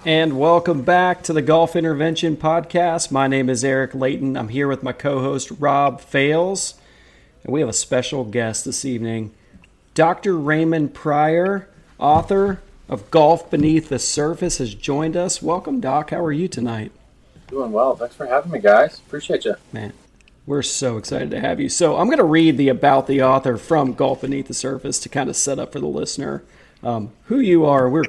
And welcome back to the Golf Intervention Podcast. My name is Eric Layton. I'm here with my co-host, Rob Fales. And we have a special guest this evening, Dr. Raymond Prior, author of Golf Beneath the Surface, has joined us. Welcome, Doc. How are you tonight? Doing well. Thanks for having me, guys. Appreciate you. Man, we're so excited to have you. So I'm going to read the about the author from Golf Beneath the Surface to kind of set up for the listener who you are. You were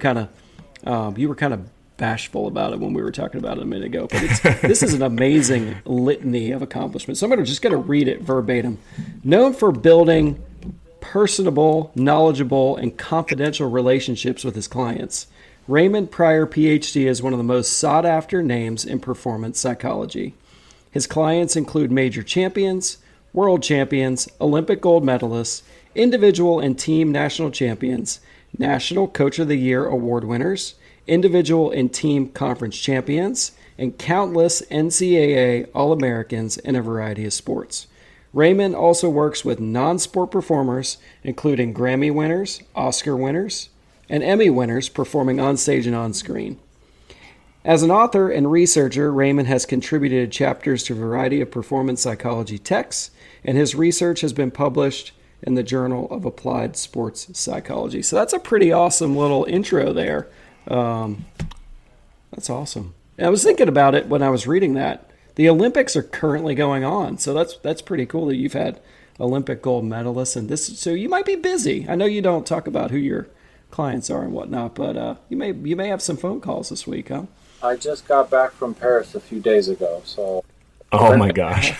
kind of bashful about it when we were talking about it a minute ago, but this is an amazing litany of accomplishments. So I'm just going to read it verbatim. Known for building personable, knowledgeable, and confidential relationships with his clients, Raymond Prior, PhD, is one of the most sought-after names in performance psychology. His clients include major champions, world champions, Olympic gold medalists, individual and team national champions, National Coach of the Year award winners, individual and team conference champions, and countless NCAA All-Americans in a variety of sports. Raymond also works with non-sport performers, including Grammy winners, Oscar winners, and Emmy winners performing on stage and on screen. As an author and researcher, Raymond has contributed chapters to a variety of performance psychology texts, and his research has been published in the Journal of Applied Sports Psychology. So that's a pretty awesome little intro there. That's awesome. And I was thinking about it when I was reading that. The Olympics are currently going on, so that's pretty cool that you've had Olympic gold medalists and this. So you might be busy. I know you don't talk about who your clients are and whatnot, but you may have some phone calls this week, huh? I just got back from Paris a few days ago, so. Oh my gosh!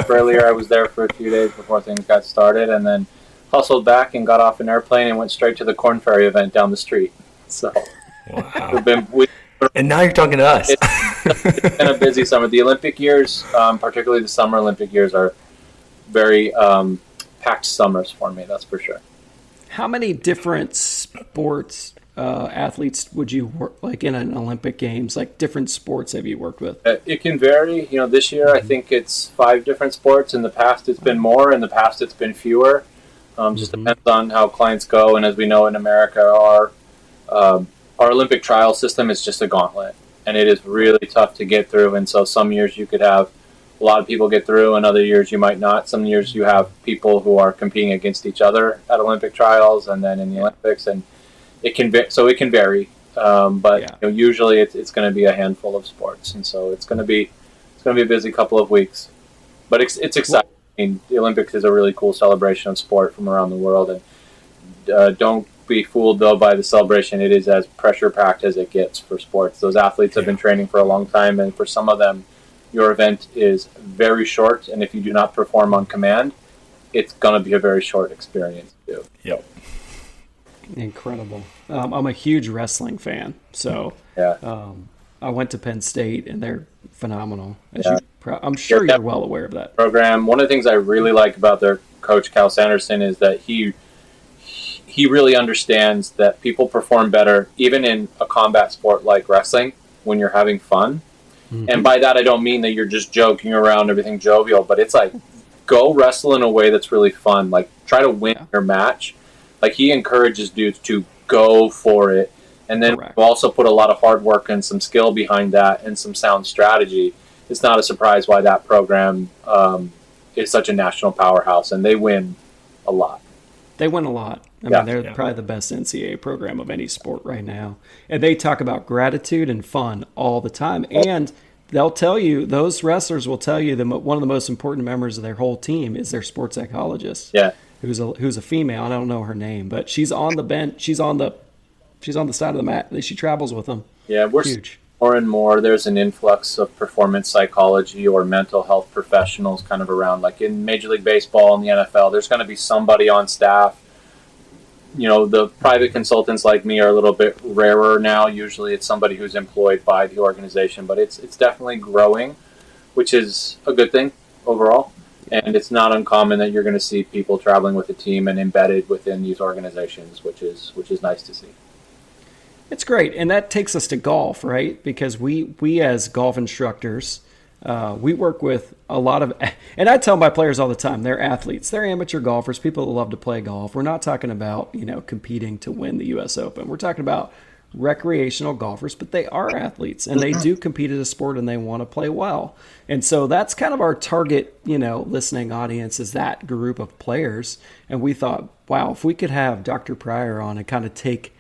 Earlier, I was there for a few days before things got started, and then hustled back and got off an airplane and went straight to the Corn Ferry event down the street. So. Wow. We've And now you're talking to us. It's been a busy summer. The Olympic years, particularly the Summer Olympic years, are very packed summers for me, that's for sure. How many different sports athletes would you work, like in an Olympic Games, like different sports have you worked with? It can vary. This year I think it's 5 different sports. In the past it's been more. In the past it's been fewer. Just depends on how clients go. And as we know in America, our Olympic trial system is just a gauntlet, and it is really tough to get through. And so some years you could have a lot of people get through, and other years you might not. Some years you have people who are competing against each other at Olympic trials and then in the Olympics, and it can vary. Usually it's going to be a handful of sports, and so it's going to be a busy couple of weeks. But it's exciting. I mean, the Olympics is a really cool celebration of sport from around the world, and don't be fooled though by the celebration. It is as pressure packed as it gets for sports. Those athletes have been training for a long time, and for some of them your event is very short, and if you do not perform on command, it's going to be a very short experience too. Yep. Incredible. I'm a huge wrestling fan, so I went to Penn State, and they're phenomenal. I'm sure you're well aware of that program. One of the things I really like about their coach Cal Sanderson is that he really understands that people perform better, even in a combat sport like wrestling, when you're having fun. Mm-hmm. And by that, I don't mean that you're just joking around, everything jovial, but it's like, go wrestle in a way that's really fun. Like, try to win your match. Like, he encourages dudes to go for it. And then we've also put a lot of hard work and some skill behind that and some sound strategy. It's not a surprise why that program is such a national powerhouse, and they win a lot. They win a lot. I mean, they're probably the best NCAA program of any sport right now. And they talk about gratitude and fun all the time. And they'll tell you, those wrestlers will tell you that one of the most important members of their whole team is their sports psychologist. Yeah. Who's a female. I don't know her name, but she's on the bench. She's on the side of the mat. She travels with them. Yeah, we're huge. More and more, there's an influx of performance psychology or mental health professionals kind of around. Like in Major League Baseball and the NFL, there's going to be somebody on staff. The private consultants like me are a little bit rarer now. Usually it's somebody who's employed by the organization, but it's definitely growing, which is a good thing overall. And it's not uncommon that you're going to see people traveling with a team and embedded within these organizations, which is nice to see. It's great. And that takes us to golf, right? Because we as golf instructors, we work with a lot of, and I tell my players all the time, they're athletes, they're amateur golfers, people that love to play golf. We're not talking about, competing to win the U.S. Open. We're talking about recreational golfers, but they are athletes and they do compete at a sport and they want to play well. And so that's kind of our target, listening audience, is that group of players. And we thought, wow, if we could have Dr. Prior on and kind of take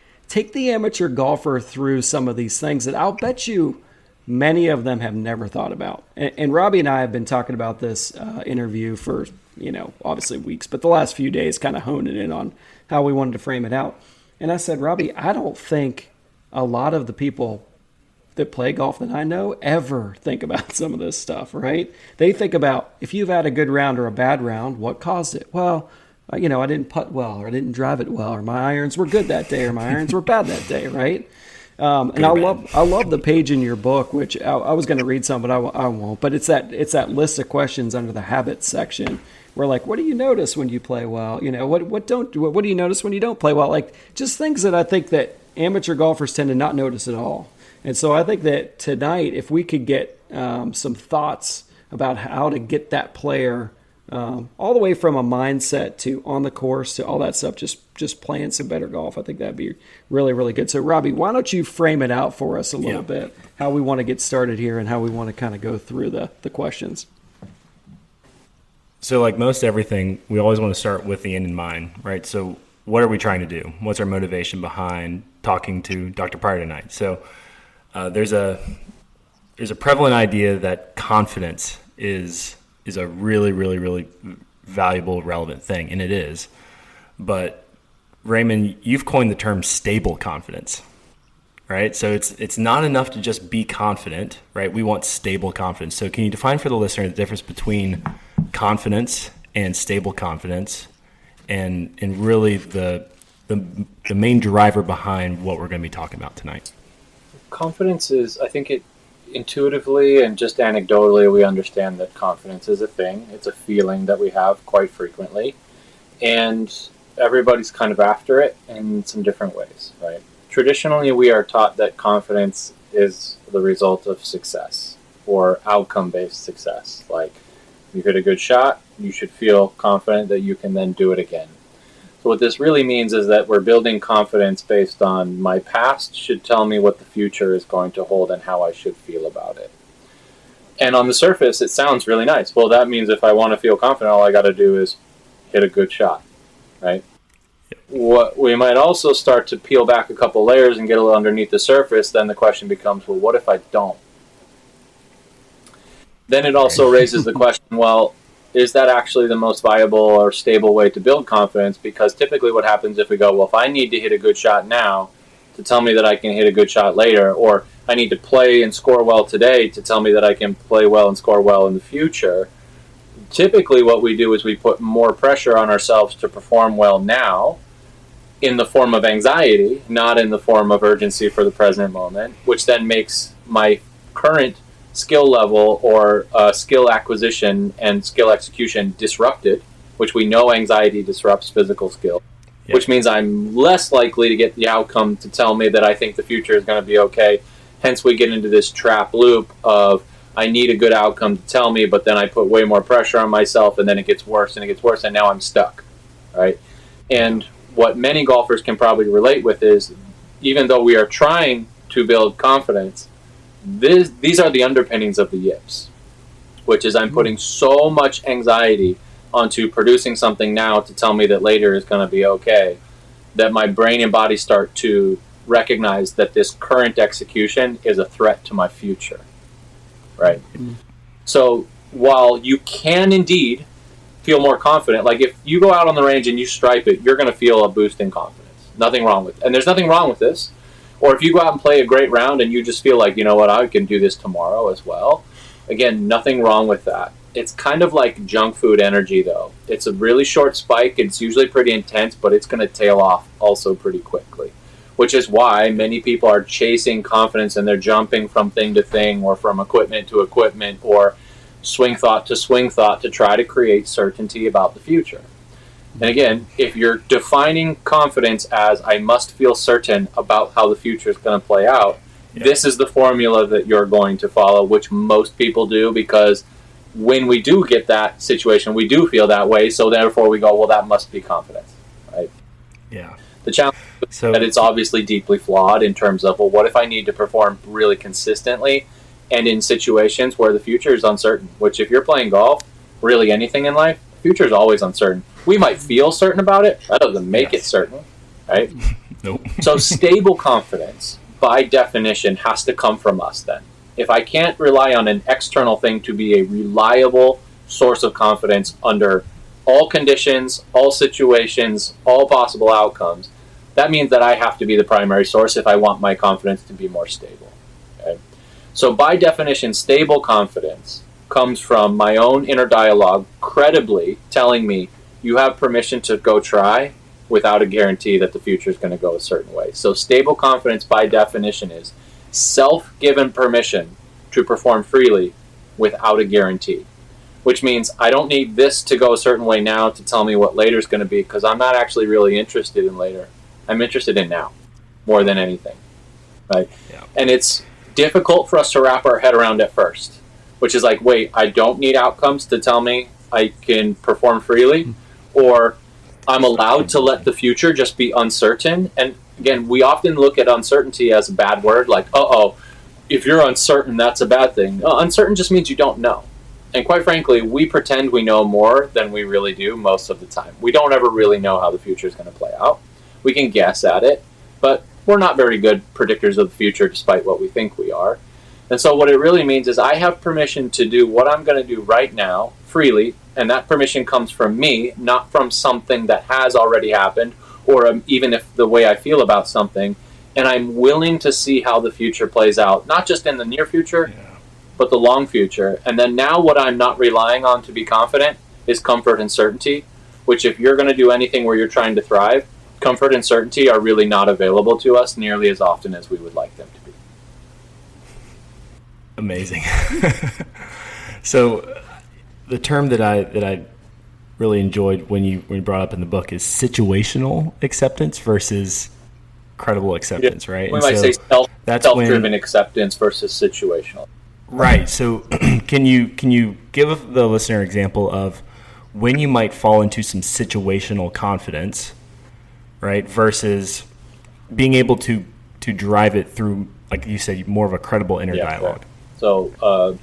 the amateur golfer through some of these things that I'll bet you many of them have never thought about. And Robbie and I have been talking about this interview for, obviously weeks, but the last few days kind of honing in on how we wanted to frame it out. And I said, Robbie, I don't think a lot of the people that play golf that I know ever think about some of this stuff, right? They think about, if you've had a good round or a bad round, what caused it? Well, I didn't putt well, or I didn't drive it well, or my irons were good that day, or my irons were bad that day, right? And I love the page in your book, which I was going to read some, but I won't. But it's that list of questions under the habits section. Where, like, what do you notice when you play well? What do you notice when you don't play well? Like, just things that I think that amateur golfers tend to not notice at all. And so I think that tonight, if we could get some thoughts about how to get that player all the way from a mindset to on the course to all that stuff, just playing some better golf, I think that'd be really, really good. So, Robbie, why don't you frame it out for us a little bit, how we want to get started here and how we want to kind of go through the questions. So like most everything, we always want to start with the end in mind, right? So what are we trying to do? What's our motivation behind talking to Dr. Prior tonight? So there's a prevalent idea that confidence is a really, really, really valuable, relevant thing, and it is. But Raymond, you've coined the term stable confidence, right? So it's not enough to just be confident, right? We want stable confidence. So can you define for the listener the difference between confidence and stable confidence, and really the main driver behind what we're going to be talking about tonight? Confidence is, I think it intuitively and just anecdotally, we understand that confidence is a thing. It's a feeling that we have quite frequently, and everybody's kind of after it in some different ways, right? Traditionally, we are taught that confidence is the result of success or outcome-based success. Like, you hit a good shot, you should feel confident that you can then do it again. So what this really means is that we're building confidence based on my past should tell me what the future is going to hold and how I should feel about it. And on the surface, it sounds really nice. Well, that means if I want to feel confident, all I got to do is hit a good shot, right? What we might also start to peel back a couple layers and get a little underneath the surface, then the question becomes, well, what if I don't? Then it also raises the question, well, is that actually the most viable or stable way to build confidence? Because typically what happens if we go, well, if I need to hit a good shot now to tell me that I can hit a good shot later, or I need to play and score well today to tell me that I can play well and score well in the future, typically what we do is we put more pressure on ourselves to perform well now in the form of anxiety, not in the form of urgency for the present moment, which then makes my current skill level or skill acquisition and skill execution disrupted, which we know anxiety disrupts physical skill, which means I'm less likely to get the outcome to tell me that I think the future is going to be okay. Hence, we get into this trap loop of I need a good outcome to tell me, but then I put way more pressure on myself, and then it gets worse and it gets worse, and now I'm stuck, right? And what many golfers can probably relate with is, even though we are trying to build confidence, these are the underpinnings of the yips, which is I'm putting so much anxiety onto producing something now to tell me that later is going to be okay, that my brain and body start to recognize that this current execution is a threat to my future, right? So while you can indeed feel more confident, like if you go out on the range and you stripe it, you're going to feel a boost in confidence. Nothing wrong with it. And there's nothing wrong with this. Or if you go out and play a great round and you just feel like, you know what, I can do this tomorrow as well. Again, nothing wrong with that. It's kind of like junk food energy, though. It's a really short spike. It's usually pretty intense, but it's going to tail off also pretty quickly, which is why many people are chasing confidence and they're jumping from thing to thing or from equipment to equipment or swing thought to try to create certainty about the future. And again, if you're defining confidence as I must feel certain about how the future is going to play out, this is the formula that you're going to follow, which most people do, because when we do get that situation, we do feel that way. So therefore we go, well, that must be confidence, right? Yeah. The challenge is that it's obviously deeply flawed in terms of, well, what if I need to perform really consistently and in situations where the future is uncertain? Which, if you're playing golf, really anything in life, the future is always uncertain. We might feel certain about it. That doesn't make it certain, right? Nope. So stable confidence, by definition, has to come from us then. If I can't rely on an external thing to be a reliable source of confidence under all conditions, all situations, all possible outcomes, that means that I have to be the primary source if I want my confidence to be more stable. Okay? So by definition, stable confidence comes from my own inner dialogue credibly telling me you have permission to go try without a guarantee that the future is going to go a certain way. So stable confidence by definition is self-given permission to perform freely without a guarantee, which means I don't need this to go a certain way now to tell me what later is going to be, because I'm not actually really interested in later. I'm interested in now more than anything, right? Yeah. And it's difficult for us to wrap our head around at first, which is like, wait, I don't need outcomes to tell me I can perform freely, or I'm allowed to let the future just be uncertain. And again, we often look at uncertainty as a bad word, like, if you're uncertain, that's a bad thing. Uncertain just means you don't know. And quite frankly, we pretend we know more than we really do most of the time. We don't ever really know how the future is going to play out. We can guess at it, but we're not very good predictors of the future despite what we think we are. And so what it really means is I have permission to do what I'm going to do right now freely, and that permission comes from me, not from something that has already happened, or even if the way I feel about something. And I'm willing to see how the future plays out, not just in the near future, but the long future. And then now what I'm not relying on to be confident is comfort and certainty, which if you're going to do anything where you're trying to thrive, comfort and certainty are really not available to us nearly as often as we would like them to be. Amazing. So the term that I really enjoyed when you brought up in the book is situational acceptance versus credible acceptance, right? We might say self-driven acceptance versus situational. Right. So can you give the listener an example of when you might fall into some situational confidence, right, versus being able to drive it through, like you said, more of a credible inner dialogue? Sure. So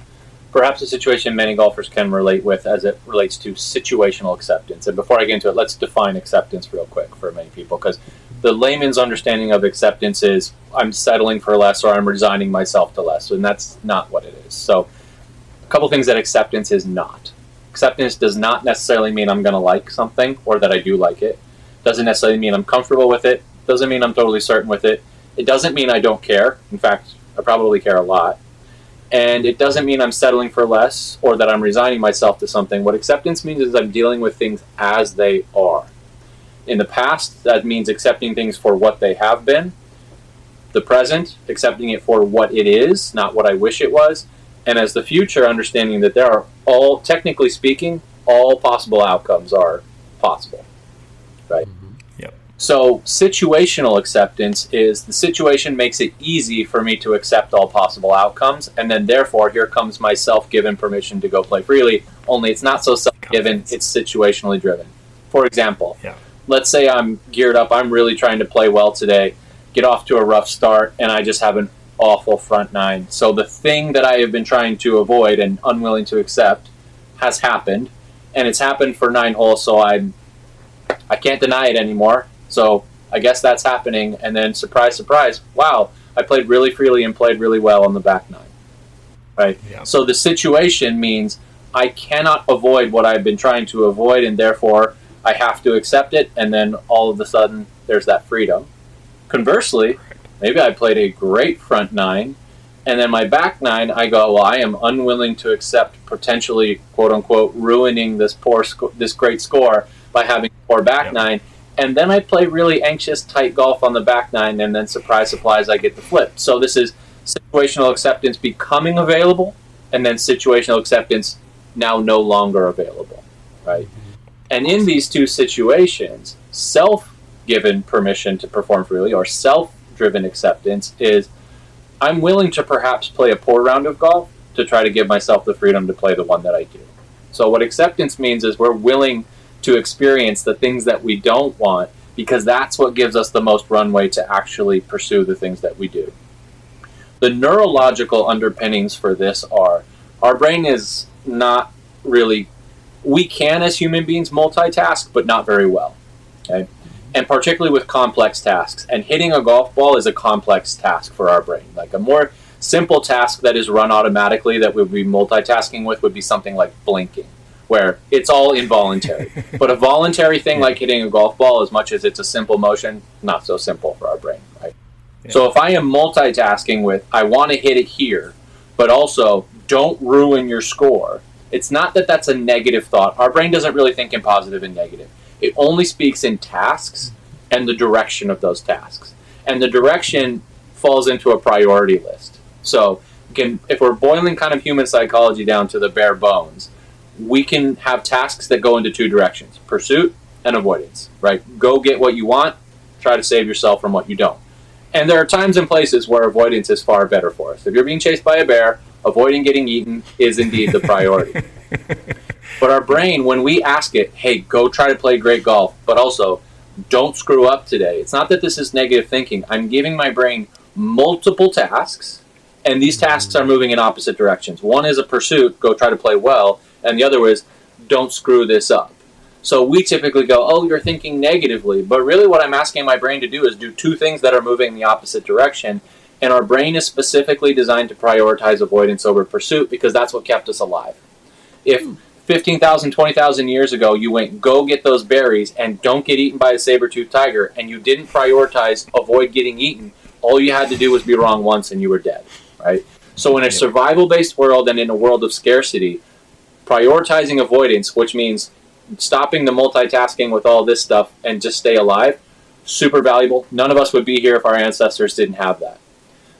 perhaps a situation many golfers can relate with as it relates to situational acceptance. And before I get into it, let's define acceptance real quick for many people, because the layman's understanding of acceptance is I'm settling for less or I'm resigning myself to less, and that's not what it is. So a couple things that acceptance is not. Acceptance does not necessarily mean I'm going to like something or that I do like it. Doesn't necessarily mean I'm comfortable with it. Doesn't mean I'm totally certain with it. It doesn't mean I don't care. In fact, I probably care a lot. And it doesn't mean I'm settling for less or that I'm resigning myself to something. What acceptance means is I'm dealing with things as they are. In the past, that means accepting things for what they have been. The present, accepting it for what it is, not what I wish it was. And as the future, understanding that there are all, technically speaking, all possible outcomes are possible. Right? Yep. So situational acceptance is the situation makes it easy for me to accept all possible outcomes, and then therefore here comes my self-given permission to go play freely, only it's not so self-given, it's situationally driven. For example, let's say I'm geared up, I'm really trying to play well today, get off to a rough start, and I just have an awful front nine. So the thing that I have been trying to avoid and unwilling to accept has happened, and it's happened for 9 holes, so I can't deny it anymore. So I guess that's happening. And then surprise, surprise, wow, I played really freely and played really well on the back 9. Right? Yeah. So the situation means I cannot avoid what I've been trying to avoid, and therefore I have to accept it. And then all of a sudden there's that freedom. Conversely, maybe I played a great front 9, and then my back 9, I go, well, I am unwilling to accept potentially, quote unquote, ruining this this great score by having a poor back 9. And then I play really anxious, tight golf on the back 9, and then surprise, surprise, I get the flip. So this is situational acceptance becoming available, and then situational acceptance now no longer available, right? And in these two situations, self-given permission to perform freely, or self-driven acceptance, is I'm willing to perhaps play a poor round of golf to try to give myself the freedom to play the one that I do. So what acceptance means is we're willing to experience the things that we don't want because that's what gives us the most runway to actually pursue the things that we do. The neurological underpinnings for this are our brain is not really, we can as human beings multitask, but not very well. Okay? And particularly with complex tasks. And hitting a golf ball is a complex task for our brain. Like a more simple task that is run automatically that we'd be multitasking with would be something like blinking, where it's all involuntary. But a voluntary thing like hitting a golf ball, as much as it's a simple motion, not so simple for our brain, right? Yeah. So if I am multitasking with, I want to hit it here, but also don't ruin your score, it's not that that's a negative thought. Our brain doesn't really think in positive and negative. It only speaks in tasks and the direction of those tasks. And the direction falls into a priority list. So if we're boiling kind of human psychology down to the bare bones, we can have tasks that go into two directions, pursuit and avoidance, right? Go get what you want, try to save yourself from what you don't. And there are times and places where avoidance is far better for us. If you're being chased by a bear, avoiding getting eaten is indeed the priority. But our brain, when we ask it, hey, go try to play great golf, but also don't screw up today. It's not that this is negative thinking. I'm giving my brain multiple tasks, and these tasks are moving in opposite directions. One is a pursuit, go try to play well, and the other is don't screw this up. So we typically go, oh, you're thinking negatively, but really what I'm asking my brain to do is do two things that are moving in the opposite direction, and our brain is specifically designed to prioritize avoidance over pursuit because that's what kept us alive. If 15,000, 20,000 years ago you went, go get those berries and don't get eaten by a saber-toothed tiger, and you didn't prioritize avoid getting eaten, all you had to do was be wrong once and you were dead, right? So in a survival-based world and in a world of scarcity, prioritizing avoidance, which means stopping the multitasking with all this stuff and just stay alive, super valuable. None of us would be here if our ancestors didn't have that.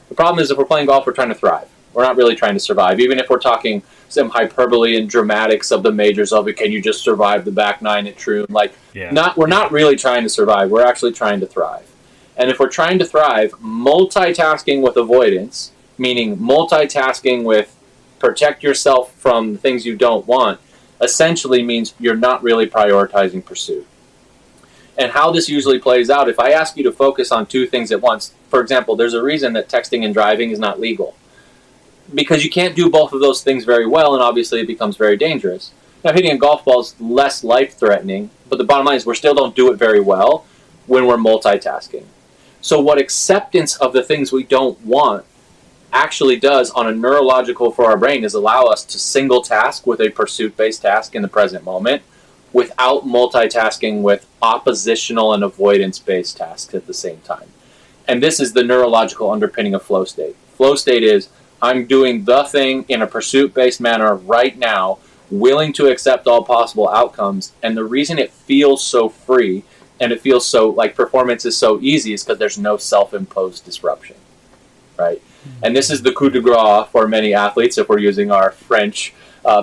The problem is if we're playing golf, we're trying to thrive. We're not really trying to survive. Even if we're talking some hyperbole and dramatics of the majors of it, can you just survive the back nine at Troon? We're not really trying to survive. We're actually trying to thrive. And if we're trying to thrive, multitasking with avoidance, meaning multitasking with protect yourself from the things you don't want, essentially means you're not really prioritizing pursuit. And how this usually plays out, if I ask you to focus on two things at once, for example, there's a reason that texting and driving is not legal. Because you can't do both of those things very well, and obviously it becomes very dangerous. Now, hitting a golf ball is less life-threatening, but the bottom line is we still don't do it very well when we're multitasking. So what acceptance of the things we don't want actually does on a neurological for our brain is allow us to single task with a pursuit-based task in the present moment without multitasking with oppositional and avoidance-based tasks at the same time. And this is the neurological underpinning of flow state. Flow state is I'm doing the thing in a pursuit-based manner right now, willing to accept all possible outcomes. And the reason it feels so free and it feels so like performance is so easy is because there's no self-imposed disruption, right? And this is the coup de grace for many athletes if we're using our French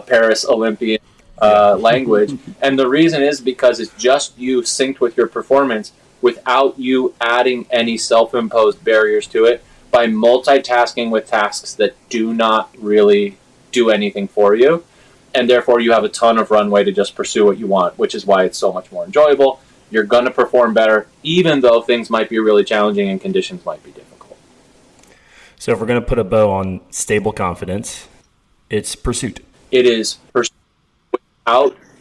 Paris Olympian language. And the reason is because it's just you synced with your performance without you adding any self-imposed barriers to it by multitasking with tasks that do not really do anything for you. And therefore you have a ton of runway to just pursue what you want, which is why it's so much more enjoyable. You're going to perform better, even though things might be really challenging and conditions might be difficult. So if we're going to put a bow on stable confidence, it's pursuit. It is pursuit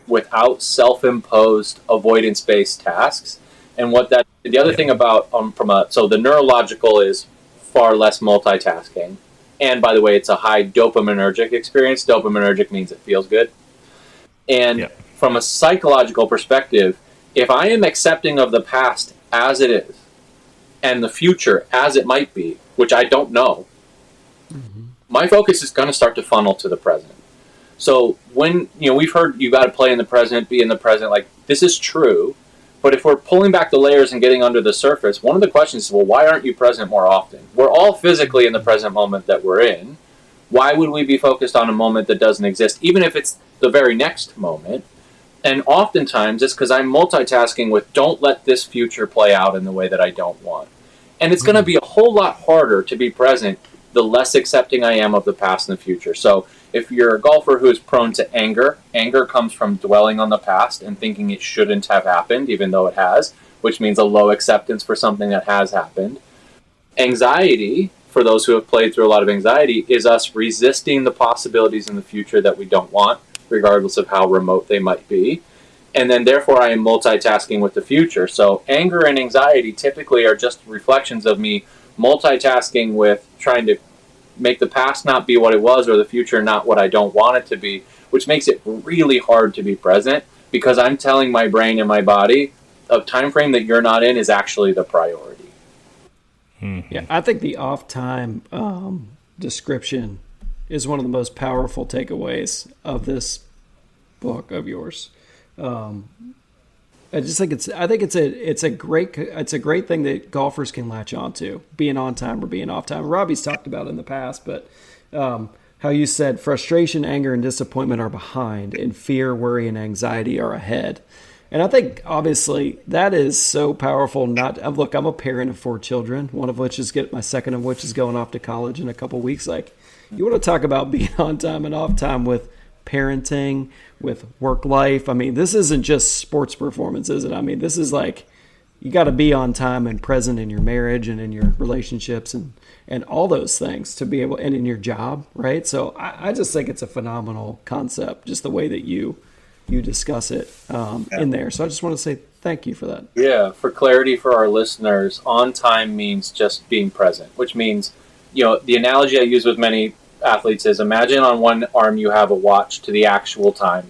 without self-imposed avoidance-based tasks. And the other thing about so the neurological is far less multitasking. And by the way, it's a high dopaminergic experience. Dopaminergic means it feels good. And from a psychological perspective, if I am accepting of the past as it is and the future as it might be, which I don't know, my focus is going to start to funnel to the present. So when, we've heard you got to play in the present, be in the present, like this is true. But if we're pulling back the layers and getting under the surface, one of the questions is, well, why aren't you present more often? We're all physically in the present moment that we're in. Why would we be focused on a moment that doesn't exist, even if it's the very next moment? And oftentimes it's because I'm multitasking with don't let this future play out in the way that I don't want. And it's going to be a whole lot harder to be present the less accepting I am of the past and the future. So if you're a golfer who is prone to anger, anger comes from dwelling on the past and thinking it shouldn't have happened, even though it has. which means a low acceptance for something that has happened. Anxiety, for those who have played through a lot of anxiety, is us resisting the possibilities in the future that we don't want, regardless of how remote they might be. And then therefore I am multitasking with the future. So anger and anxiety typically are just reflections of me multitasking with trying to make the past not be what it was or the future not what I don't want it to be, which makes it really hard to be present because I'm telling my brain and my body a time frame that you're not in is actually the priority. Yeah, I think the off time description is one of the most powerful takeaways of this book of yours. I just think it's a great thing that golfers can latch onto, being on time or being off time. Robbie's talked about it in the past, but how you said frustration, anger, and disappointment are behind, and fear, worry, and anxiety are ahead. And I think obviously that is so powerful. Look, I'm a parent of 4 children, my second of which is going off to college in a couple weeks. Like, you want to talk about being on time and off time with parenting, with work life. I mean, this isn't just sports performance, is it? I mean, this is like, you got to be on time and present in your marriage and in your relationships and all those things to be able, and in your job, right? So I just think it's a phenomenal concept, just the way that you discuss it in there. So I just want to say thank you for that. Yeah, for clarity for our listeners, on time means just being present, which means, the analogy I use with many athletes is, imagine on one arm you have a watch to the actual time,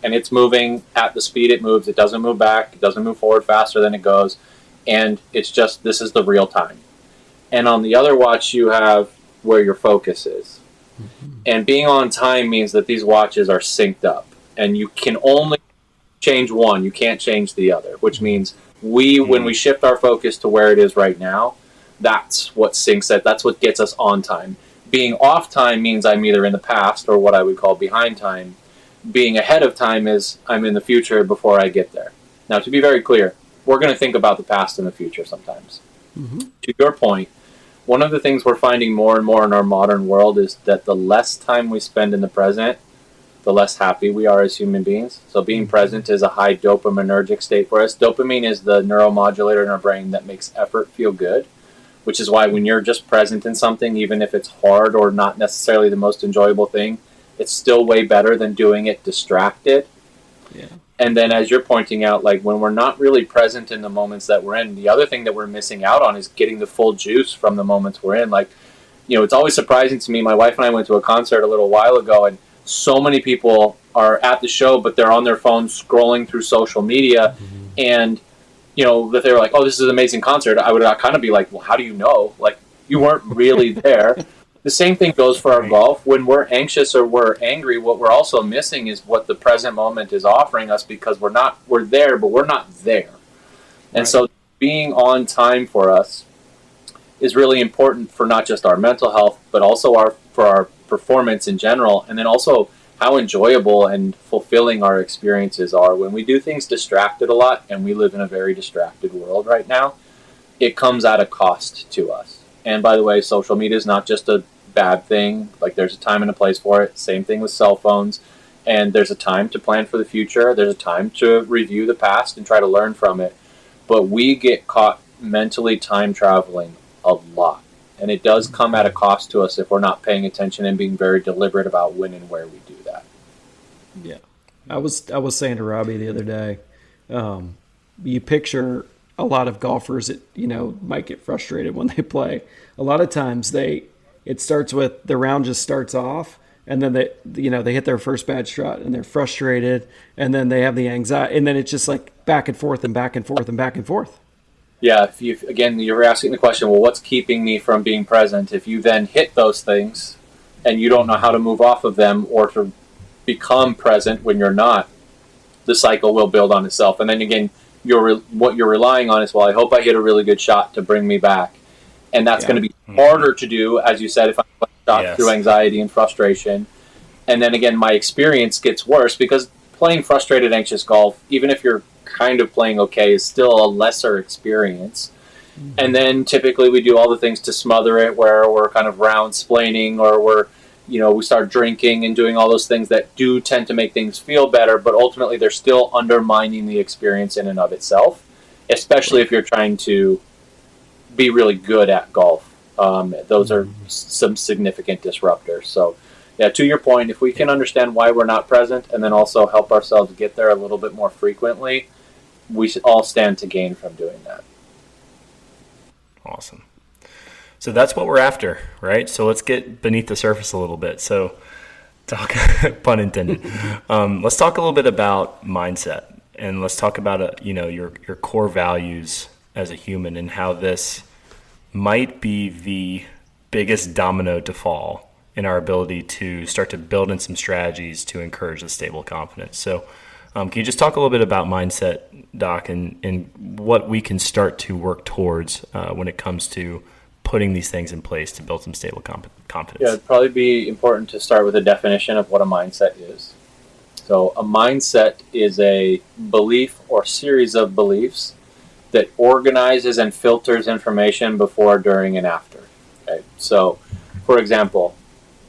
and it's moving at the speed it moves. It doesn't move back. It doesn't move forward faster than it goes. And it's just, this is the real time. And on the other watch, you have where your focus is. Mm-hmm. And being on time means that these watches are synced up. And you can only change one. You can't change the other, which means when we shift our focus to where it is right now, that's what syncs it. That's what gets us on time. Being off time means I'm either in the past or what I would call behind time. Being ahead of time is I'm in the future before I get there. Now, to be very clear, we're going to think about the past and the future sometimes. Mm-hmm. To your point, one of the things we're finding more and more in our modern world is that the less time we spend in the present, the less happy we are as human beings. So being present is a high dopaminergic state for us. Dopamine is the neuromodulator in our brain that makes effort feel good, which is why when you're just present in something, even if it's hard or not necessarily the most enjoyable thing, it's still way better than doing it distracted. Yeah. And then as you're pointing out, when we're not really present in the moments that we're in, the other thing that we're missing out on is getting the full juice from the moments we're in. It's always surprising to me. My wife and I went to a concert a little while ago, and so many people are at the show, but they're on their phones scrolling through social media. Mm-hmm. And, that they were like, oh, this is an amazing concert. I would kind of be like, well, how do you know? You weren't really there. The same thing goes for our golf. When we're anxious or we're angry, what we're also missing is what the present moment is offering us, because we're there, but we're not there. And so being on time for us is really important for not just our mental health, but also for our performance in general, and then also how enjoyable and fulfilling our experiences are. When we do things distracted a lot, and we live in a very distracted world right now, it comes at a cost to us. And by the way, social media is not just a bad thing. There's a time and a place for it. Same thing with cell phones. And there's a time to plan for the future. There's a time to review the past and try to learn from it. But we get caught mentally time traveling a lot. And it does come at a cost to us if we're not paying attention and being very deliberate about when and where we do that. Yeah. I was saying to Robbie the other day, you picture a lot of golfers that, might get frustrated when they play. A lot of times it starts with the round just starts off, and then they hit their first bad shot and they're frustrated, and then they have the anxiety, and then it's just back and forth and back and forth and back and forth. Yeah, you're asking the question, well, what's keeping me from being present? If you then hit those things and you don't know how to move off of them or to become present when you're not, the cycle will build on itself. And then again, what you're relying on is, well, I hope I hit a really good shot to bring me back. And that's going to be harder to do, as you said, if I play a shot through anxiety and frustration. And then again, my experience gets worse because playing frustrated, anxious golf, even if you're kind of playing okay, is still a lesser experience. Mm-hmm. And then typically we do all the things to smother it, where we're kind of round-splaining, or we start drinking and doing all those things that do tend to make things feel better, but ultimately they're still undermining the experience in and of itself. especially if you're trying to be really good at golf. Those are some significant disruptors. So, yeah, to your point, if we can understand why we're not present and then also help ourselves get there a little bit more frequently, we all stand to gain from doing that. Awesome. So that's what we're after, right? So let's get beneath the surface a little bit. So talk, pun intended. Let's talk a little bit about mindset, and let's talk about your core values as a human and how this might be the biggest domino to fall in our ability to start to build in some strategies to encourage the stable confidence. So can you just talk a little bit about mindset, Doc, and what we can start to work towards when it comes to putting these things in place to build some stable confidence? Yeah, it'd probably be important to start with a definition of what a mindset is. So a mindset is a belief or series of beliefs that organizes and filters information before, during, and after. Okay? So, for example,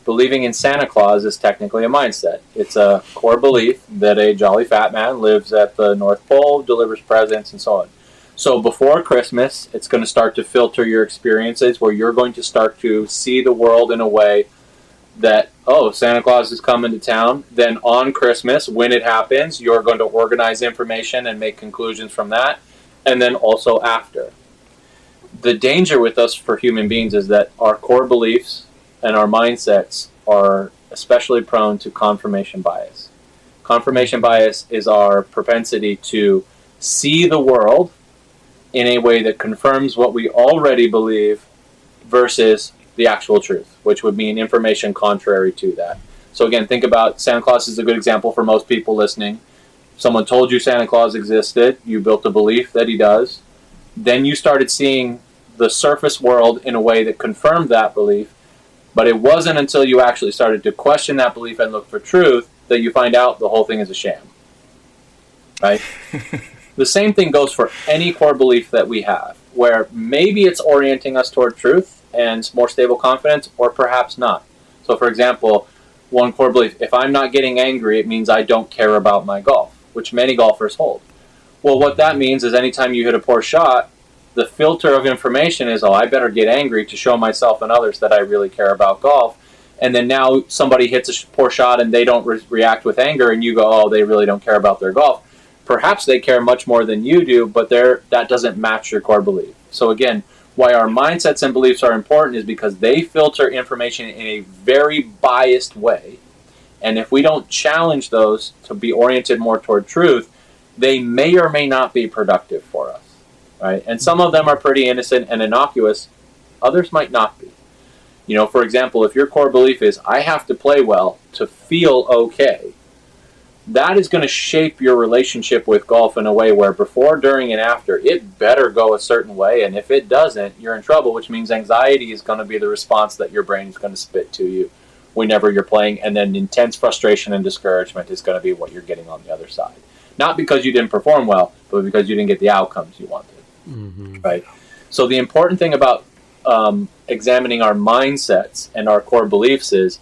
believing in Santa Claus is technically a mindset. It's a core belief that a jolly fat man lives at the North Pole, delivers presents, and so on. So before Christmas, it's going to start to filter your experiences, where you're going to start to see the world in a way that, oh, Santa Claus is coming to town. Then on Christmas, when it happens, you're going to organize information and make conclusions from that. And then also after. The danger with us for human beings is that our core beliefs and our mindsets are especially prone to confirmation bias. Confirmation bias is our propensity to see the world in a way that confirms what we already believe versus the actual truth, which would mean information contrary to that. So again, think about Santa Claus is a good example for most people listening. Someone told you Santa Claus existed. You built a belief that he does. Then you started seeing the surface world in a way that confirmed that belief. But it wasn't until you actually started to question that belief and look for truth that you find out the whole thing is a sham. Right? The same thing goes for any core belief that we have, where maybe it's orienting us toward truth and more stable confidence, or perhaps not. So, for example, one core belief, if I'm not getting angry, it means I don't care about my golf, which many golfers hold. Well, what that means is anytime you hit a poor shot, the filter of information is, oh, I better get angry to show myself and others that I really care about golf. And then now somebody hits a poor shot and they don't react with anger, and you go, oh, they really don't care about their golf. Perhaps they care much more than you do, but that doesn't match your core belief. So again, why our mindsets and beliefs are important is because they filter information in a very biased way. And if we don't challenge those to be oriented more toward truth, they may or may not be productive for us. Right? And some of them are pretty innocent and innocuous. Others might not be. You know, for example, if your core belief is, I have to play well to feel okay, that is going to shape your relationship with golf in a way where before, during, and after, it better go a certain way. And if it doesn't, you're in trouble, which means anxiety is going to be the response that your brain is going to spit to you whenever you're playing. And then intense frustration and discouragement is going to be what you're getting on the other side. Not because you didn't perform well, but because you didn't get the outcomes you wanted. Mm-hmm. Right? So the important thing about examining our mindsets and our core beliefs is,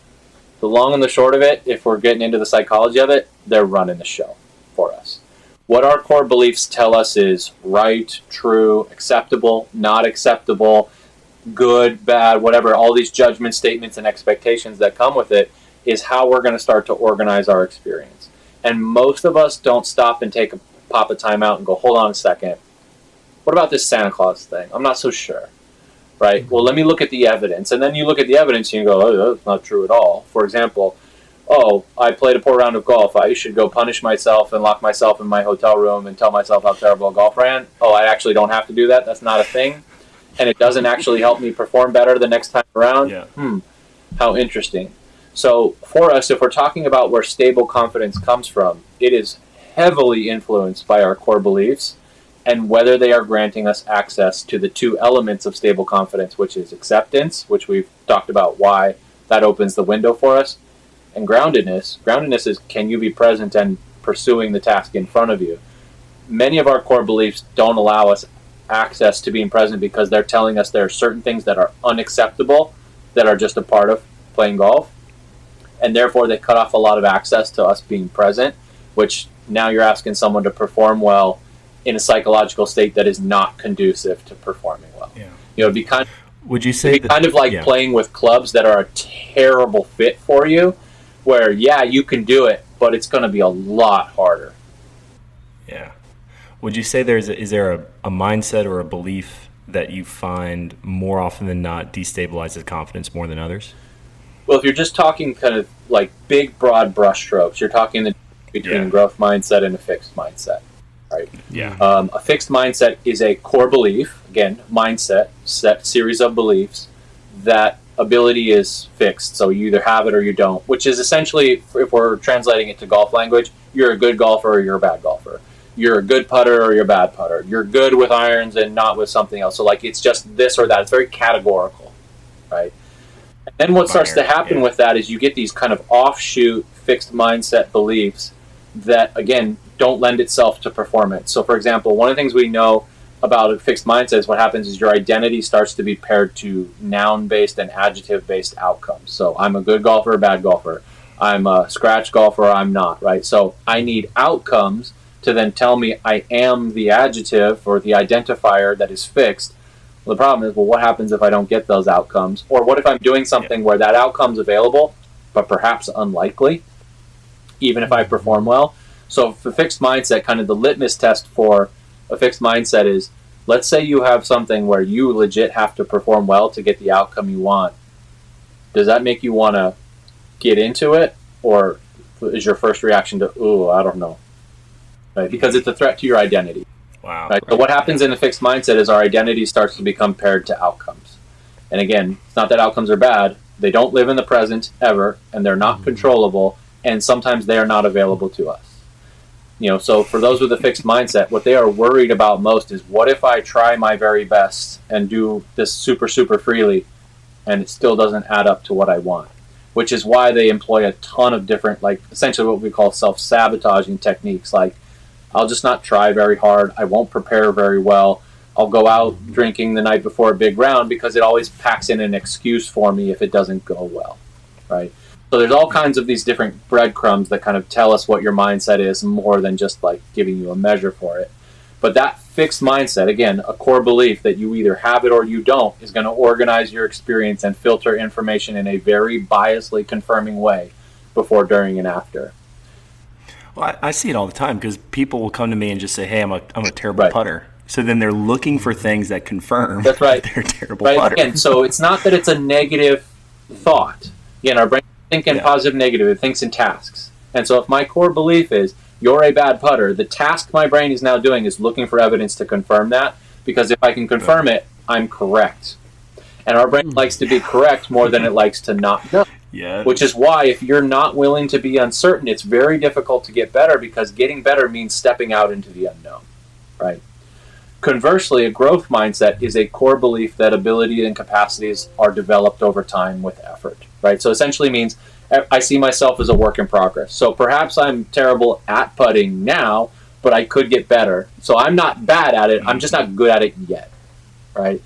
the long and the short of it, if we're getting into the psychology of it, they're running the show for us. What our core beliefs tell us is right, true, acceptable, not acceptable, good, bad, whatever, all these judgment statements and expectations that come with it is how we're going to start to organize our experience. And most of us don't stop and pop a time out and go, hold on a second. What about this Santa Claus thing? I'm not so sure. Right? Well, let me look at the evidence. And then you look at the evidence and you go, oh, that's not true at all. For example, oh, I played a poor round of golf. I should go punish myself and lock myself in my hotel room and tell myself how terrible a golf ran. Oh, I actually don't have to do that. That's not a thing. And it doesn't actually help me perform better the next time around. Yeah. How interesting. So for us, if we're talking about where stable confidence comes from, it is heavily influenced by our core beliefs and whether they are granting us access to the two elements of stable confidence, which is acceptance, which we've talked about why that opens the window for us, and groundedness. Groundedness is, can you be present and pursuing the task in front of you? Many of our core beliefs don't allow us access to being present because they're telling us there are certain things that are unacceptable that are just a part of playing golf, and therefore they cut off a lot of access to us being present, which now you're asking someone to perform well in a psychological state that is not conducive to performing well. Yeah. It'd be kind Would you say kind of like playing with clubs that are a terrible fit for you, where you can do it, but it's going to be a lot harder. Yeah. Would you say is there a mindset or a belief that you find more often than not destabilizes confidence more than others? Well, if you're just talking kind of like big, broad brushstrokes, you're talking the between a growth mindset and a fixed mindset, right? Yeah. A fixed mindset is a core belief, again, mindset, set series of beliefs, that ability is fixed. So you either have it or you don't, which is essentially, if we're translating it to golf language, you're a good golfer or you're a bad golfer. You're a good putter or you're a bad putter. You're good with irons and not with something else. So like it's just this or that. It's very categorical, right? And then what starts to happen with that is you get these kind of offshoot fixed mindset beliefs that, again, don't lend itself to performance. So, for example, one of the things we know about a fixed mindset is what happens is your identity starts to be paired to noun-based and adjective-based outcomes. So I'm a good golfer, a bad golfer. I'm a scratch golfer, I'm not, right? So I need outcomes to then tell me I am the adjective or the identifier that is fixed. Well, the problem is, well, what happens if I don't get those outcomes? Or what if I'm doing something where that outcome's available, but perhaps unlikely, even if I perform well? So for fixed mindset, kind of the litmus test for a fixed mindset is, let's say you have something where you legit have to perform well to get the outcome you want. Does that make you want to get into it? Or is your first reaction to, ooh, I don't know? Right? Because it's a threat to your identity. Wow. Right? So what happens in a fixed mindset is our identity starts to become paired to outcomes. And again, it's not that outcomes are bad. They don't live in the present ever, and they're not controllable, and sometimes they are not available to us. So for those with a fixed mindset, what they are worried about most is, what if I try my very best and do this super, super freely, and it still doesn't add up to what I want? Which is why they employ a ton of different, like, essentially what we call self-sabotaging techniques, like, I'll just not try very hard. I won't prepare very well. I'll go out drinking the night before a big round because it always packs in an excuse for me if it doesn't go well, right? So there's all kinds of these different breadcrumbs that kind of tell us what your mindset is, more than just like giving you a measure for it. But that fixed mindset, again, a core belief that you either have it or you don't, is going to organize your experience and filter information in a very biasly confirming way before, during, and after. Well, I see it all the time, because people will come to me and just say, hey, I'm a terrible putter. So then they're looking for things that confirm that they're a terrible putter. Again, so it's not that it's a negative thought. Again, our brain doesn't think in positive, negative. It thinks in tasks. And so if my core belief is, you're a bad putter, the task my brain is now doing is looking for evidence to confirm that, because if I can confirm it, I'm correct. And our brain likes to be correct more than it likes to not know. Yeah. Which is why, if you're not willing to be uncertain, it's very difficult to get better, because getting better means stepping out into the unknown, right? Conversely, a growth mindset is a core belief that ability and capacities are developed over time with effort, right? So essentially means I see myself as a work in progress. So perhaps I'm terrible at putting now, but I could get better. So I'm not bad at it, I'm just not good at it yet, right?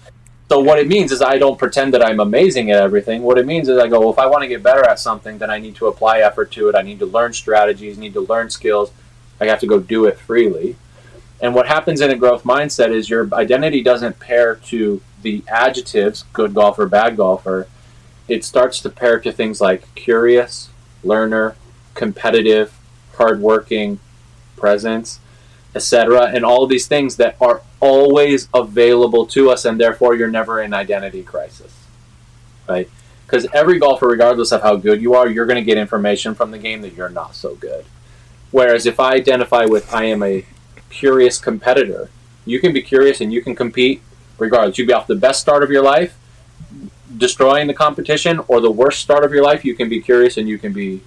So what it means is I don't pretend that I'm amazing at everything. What it means is I go, well, if I want to get better at something, then I need to apply effort to it. I need to learn strategies, need to learn skills. I have to go do it freely. And what happens in a growth mindset is your identity doesn't pair to the adjectives, good golfer, bad golfer. It starts to pair to things like curious, learner, competitive, hardworking, presence, etc., and all of these things that are always available to us, and therefore you're never in identity crisis, right? Because every golfer, regardless of how good you are, you're going to get information from the game that you're not so good. Whereas if I identify with, I am a curious competitor, you can be curious and you can compete regardless. You can be off the best start of your life, destroying the competition, or the worst start of your life, you can be curious and you can be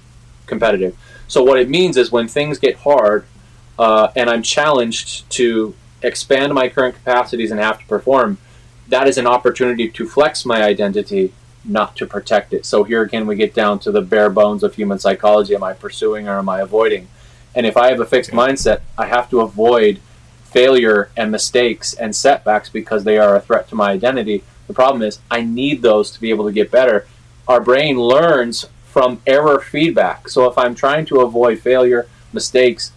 competitive. So what it means is, when things get hard, and I'm challenged to expand my current capacities and have to perform, that is an opportunity to flex my identity, not to protect it. So here again, we get down to the bare bones of human psychology. Am I pursuing or am I avoiding? And if I have a fixed mindset, I have to avoid failure and mistakes and setbacks because they are a threat to my identity. The problem is I need those to be able to get better. Our brain learns from error feedback. So if I'm trying to avoid failure, mistakes,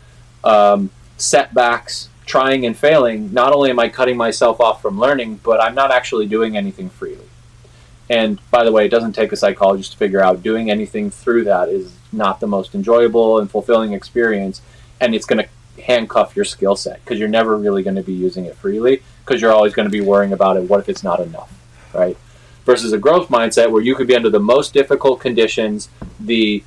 setbacks, trying and failing, not only am I cutting myself off from learning, but I'm not actually doing anything freely. And by the way, it doesn't take a psychologist to figure out doing anything through that is not the most enjoyable and fulfilling experience. And it's going to handcuff your skill set because you're never really going to be using it freely because you're always going to be worrying about it. What if it's not enough, right? Versus a growth mindset where you could be under the most difficult conditions, the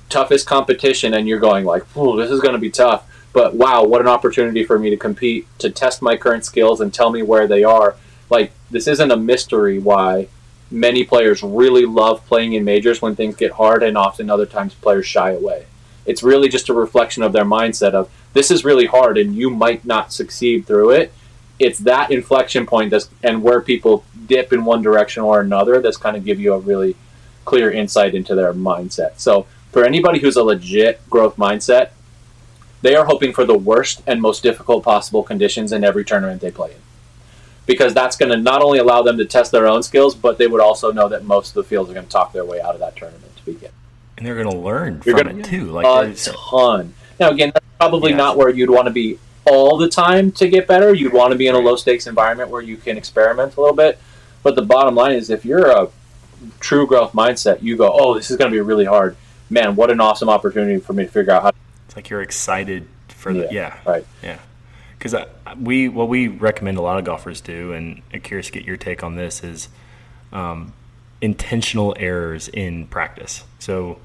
toughest competition, and you're going like, oh, this is going to be tough. But wow, what an opportunity for me to compete, to test my current skills and tell me where they are. Like, this isn't a mystery why many players really love playing in majors when things get hard, and often other times players shy away. It's really just a reflection of their mindset of, this is really hard and you might not succeed through it. It's that inflection point and where people dip in one direction or another that's kind of give you a really clear insight into their mindset. So for anybody who's a legit growth mindset, they are hoping for the worst and most difficult possible conditions in every tournament they play in. Because that's going to not only allow them to test their own skills, but they would also know that most of the fields are going to talk their way out of that tournament to begin. And they're going to learn from it too. Like a ton. Now, again, that's probably not where you'd want to be all the time to get better. You'd want to be in a low-stakes environment where you can experiment a little bit. But the bottom line is, if you're a true growth mindset, you go, oh, this is going to be really hard. Man, what an awesome opportunity for me to figure out how to... It's like you're excited for right. Yeah. Because what we recommend a lot of golfers do, and I'm curious to get your take on this, is intentional errors in practice. So,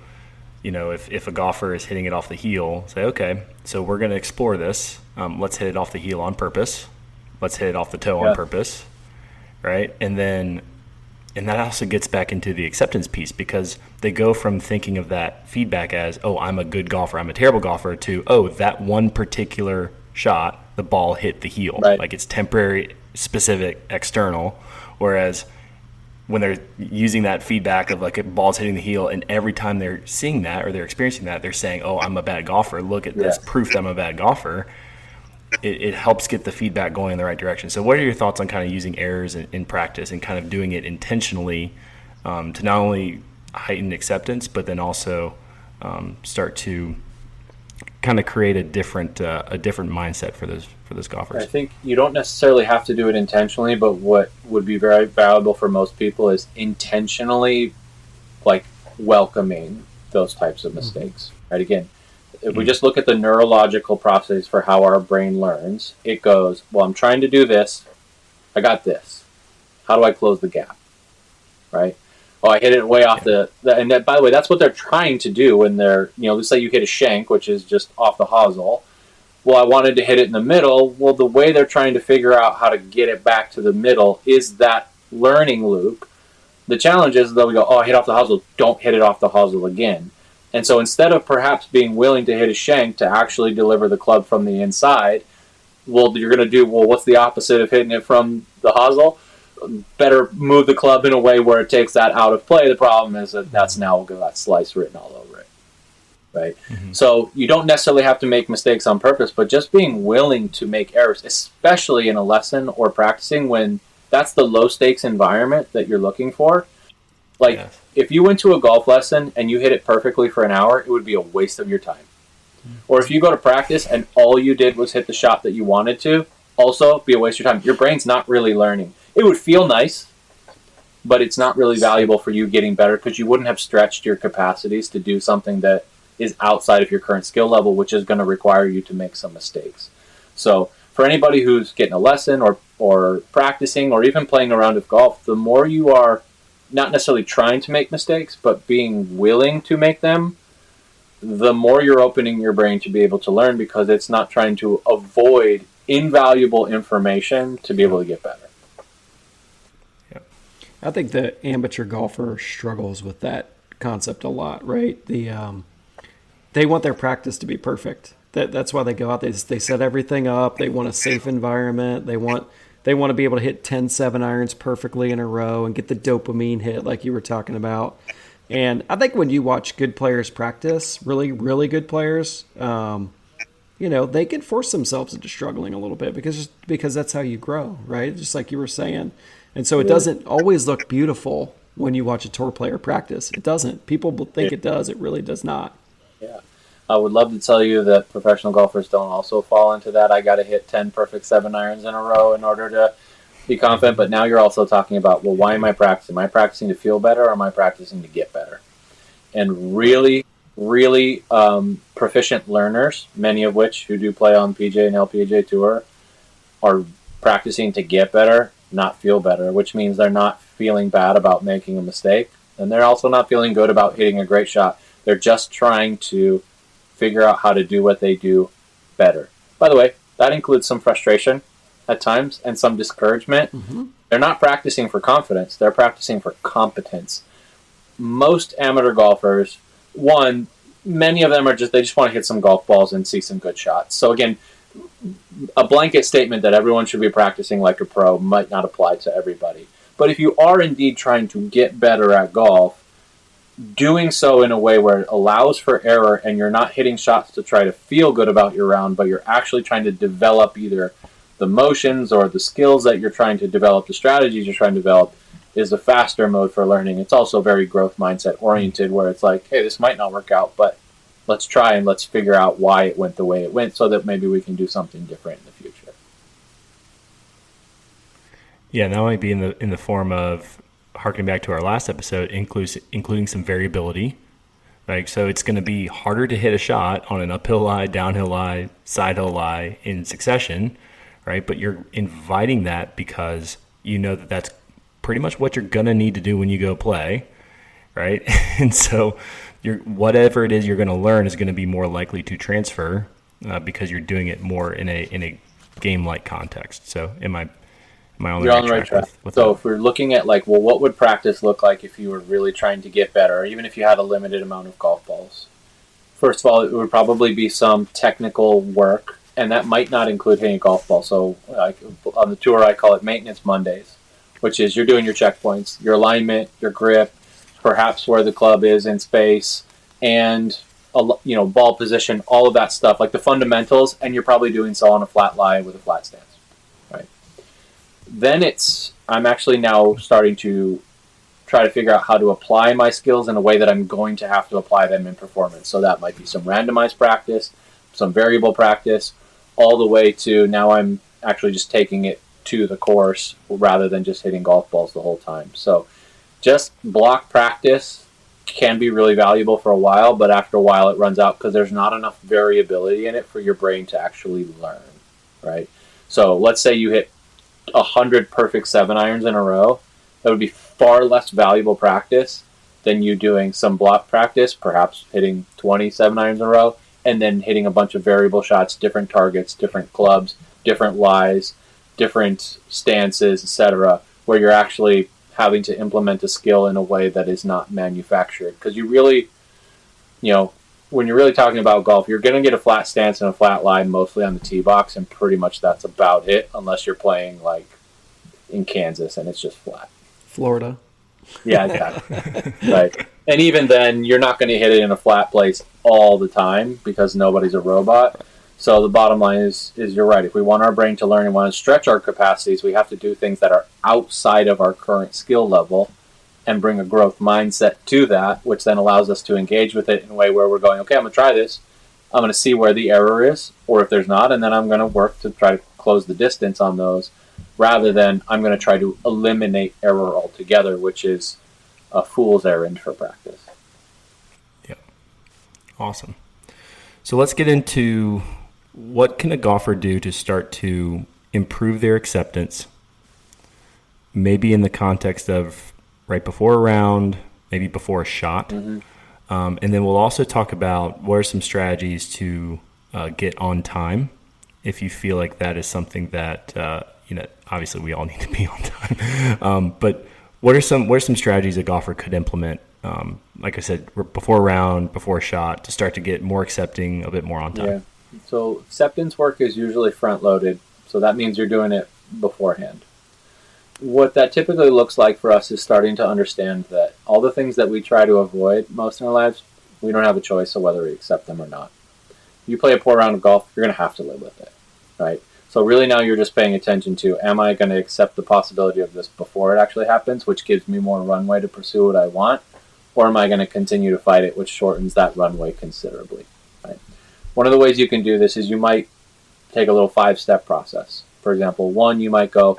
if a golfer is hitting it off the heel, say, okay, so we're going to explore this. Let's hit it off the heel on purpose. Let's hit it off the toe on purpose, right? And that also gets back into the acceptance piece, because they go from thinking of that feedback as, oh, I'm a good golfer, I'm a terrible golfer, to, oh, that one particular shot, the ball hit the heel. Right. Like, it's temporary, specific, external. Whereas when they're using that feedback of like a ball's hitting the heel, and every time they're seeing that or they're experiencing that, they're saying, oh, I'm a bad golfer. Look at this proof that I'm a bad golfer. It helps get the feedback going in the right direction. So what are your thoughts on kind of using errors in practice and kind of doing it intentionally to not only heighten acceptance, but then also start to kind of create a different mindset for those golfers? I think you don't necessarily have to do it intentionally, but what would be very valuable for most people is intentionally, like, welcoming those types of mistakes. Right? Again, if we just look at the neurological process for how our brain learns, it goes, well, I'm trying to do this. I got this. How do I close the gap? Right? Oh, I hit it way off and that, by the way, that's what they're trying to do when they're, let's say you hit a shank, which is just off the hosel. Well, I wanted to hit it in the middle. Well, the way they're trying to figure out how to get it back to the middle is that learning loop. The challenge is, though, we go, oh, I hit off the hosel. Don't hit it off the hosel again. And so instead of perhaps being willing to hit a shank to actually deliver the club from the inside, well, you're going to do, well, what's the opposite of hitting it from the hosel? Better move the club in a way where it takes that out of play. The problem is that that's now got that slice written all over it, right? Mm-hmm. So you don't necessarily have to make mistakes on purpose, but just being willing to make errors, especially in a lesson or practicing when that's the low-stakes environment that you're looking for. Like, if you went to a golf lesson and you hit it perfectly for an hour, it would be a waste of your time. Mm-hmm. Or if you go to practice and all you did was hit the shot that you wanted to, also be a waste of your time. Your brain's not really learning. It would feel nice, but it's not really valuable for you getting better because you wouldn't have stretched your capacities to do something that is outside of your current skill level, which is going to require you to make some mistakes. So for anybody who's getting a lesson or practicing or even playing a round of golf, the more you are not necessarily trying to make mistakes, but being willing to make them, the more you're opening your brain to be able to learn because it's not trying to avoid invaluable information to be able to get better. I think the amateur golfer struggles with that concept a lot, right? They want their practice to be perfect. That's why they go out. They set everything up. They want a safe environment. They want to be able to hit 10 7-irons perfectly in a row and get the dopamine hit like you were talking about. And I think when you watch good players practice, really, really good players, they can force themselves into struggling a little bit because that's how you grow, right? Just like you were saying. And so it doesn't always look beautiful when you watch a tour player practice. It doesn't. People think it does. It really does not. Yeah. I would love to tell you that professional golfers don't also fall into that. I got to hit 10 perfect 7-irons in a row in order to be confident. But now you're also talking about, well, why am I practicing? Am I practicing to feel better, or am I practicing to get better? And really, really proficient learners, many of which who do play on PGA and LPGA Tour, are practicing to get better, not feel better, which means they're not feeling bad about making a mistake. And they're also not feeling good about hitting a great shot. They're just trying to figure out how to do what they do better. By the way, that includes some frustration at times and some discouragement. Mm-hmm. They're not practicing for confidence. They're practicing for competence. Most amateur golfers, many of them they just want to hit some golf balls and see some good shots. So again, a blanket statement that everyone should be practicing like a pro might not apply to everybody. But if you are indeed trying to get better at golf, doing so in a way where it allows for error and you're not hitting shots to try to feel good about your round, but you're actually trying to develop either the motions or the skills that you're trying to develop, the strategies you're trying to develop, is the faster mode for learning. It's also very growth mindset oriented, where it's like, hey, this might not work out, but let's try and let's figure out why it went the way it went so that maybe we can do something different in the future. Yeah, that might be in the form of, harkening back to our last episode, including some variability. Right? So it's going to be harder to hit a shot on an uphill lie, downhill lie, side hill lie in succession, right? But you're inviting that because you know that that's pretty much what you're going to need to do when you go play, right? And so whatever it is you're going to learn is going to be more likely to transfer because you're doing it more in a game-like context. So am I on the right track? So if we're looking at what would practice look like if you were really trying to get better, or even if you had a limited amount of golf balls? First of all, it would probably be some technical work, and that might not include hitting a golf ball. So on the tour, I call it Maintenance Mondays, which is you're doing your checkpoints, your alignment, your grip, perhaps where the club is in space, and ball position, all of that stuff, like the fundamentals, and you're probably doing so on a flat lie with a flat stance. Then I'm actually now starting to try to figure out how to apply my skills in a way that I'm going to have to apply them in performance. So that might be some randomized practice, some variable practice, all the way to now I'm actually just taking it to the course rather than just hitting golf balls the whole time. So just block practice can be really valuable for a while, but after a while it runs out because there's not enough variability in it for your brain to actually learn, right? So let's say you hit 100 perfect 7-irons in a row. That would be far less valuable practice than you doing some block practice, perhaps hitting 20 7-irons in a row, and then hitting a bunch of variable shots, different targets, different clubs, different lies, different stances, etc., where you're actually having to implement a skill in a way that is not manufactured. Because you really, when you're really talking about golf, you're going to get a flat stance and a flat lie mostly on the tee box, and pretty much that's about it, unless you're playing in Kansas and it's just flat. Florida. Yeah, exactly. Right. And even then, you're not going to hit it in a flat place all the time because nobody's a robot. So the bottom line is you're right. If we want our brain to learn and want to stretch our capacities, we have to do things that are outside of our current skill level and bring a growth mindset to that, which then allows us to engage with it in a way where we're going, okay, I'm going to try this. I'm going to see where the error is, or if there's not, and then I'm going to work to try to close the distance on those, rather than I'm going to try to eliminate error altogether, which is a fool's errand for practice. Yeah. Awesome. So let's get into what can a golfer do to start to improve their acceptance, maybe in the context of right before a round, maybe before a shot. Mm-hmm. And then we'll also talk about what are some strategies to get on time if you feel like that is something that, obviously we all need to be on time. But what are some strategies a golfer could implement, like I said, before a round, before a shot, to start to get more accepting, a bit more on time? Yeah. So acceptance work is usually front-loaded, so that means you're doing it beforehand. What that typically looks like for us is starting to understand that all the things that we try to avoid most in our lives, we don't have a choice of whether we accept them or not. If you play a poor round of golf, you're going to have to live with it, right? So really now you're just paying attention to, am I going to accept the possibility of this before it actually happens, which gives me more runway to pursue what I want, or am I going to continue to fight it, which shortens that runway considerably, right? One of the ways you can do this is you might take a little 5-step process. For example, 1, you might go, all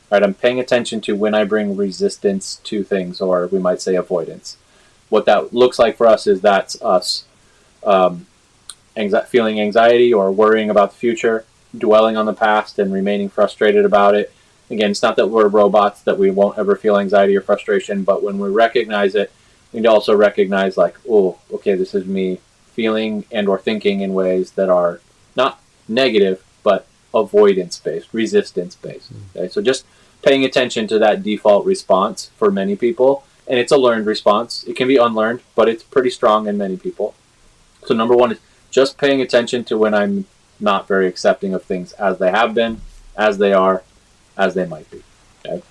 right, I'm paying attention to when I bring resistance to things, or we might say avoidance. What that looks like for us is that's us feeling anxiety or worrying about the future, dwelling on the past and remaining frustrated about it. Again, it's not that we're robots, that we won't ever feel anxiety or frustration, but when we recognize it, we need to also recognize like, oh, okay, this is me feeling and or thinking in ways that are not negative, but avoidance-based, resistance-based. Okay? So just paying attention to that default response for many people, and it's a learned response. It can be unlearned, but it's pretty strong in many people. So number 1 is just paying attention to when I'm not very accepting of things as they have been, as they are, as they might be. Okay?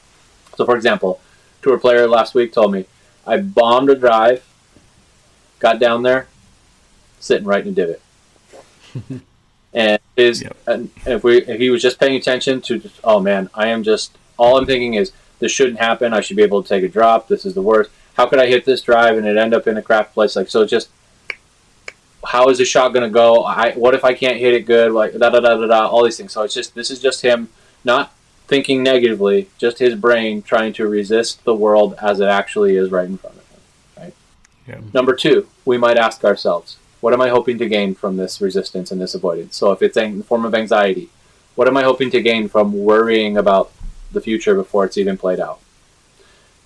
So for example, tour player last week told me, I bombed a drive, got down there, sitting right in a divot. And if he was just paying attention to, oh man, all I'm thinking is, this shouldn't happen. I should be able to take a drop. This is the worst. How could I hit this drive and it end up in a crap place? Like, so just, how is this shot going to go? What if I can't hit it good? Like, all these things. So this is just him not thinking negatively, just his brain trying to resist the world as it actually is right in front of him. Right? Yeah. Number 2, we might ask ourselves, what am I hoping to gain from this resistance and this avoidance? So if it's in the form of anxiety, what am I hoping to gain from worrying about the future before it's even played out?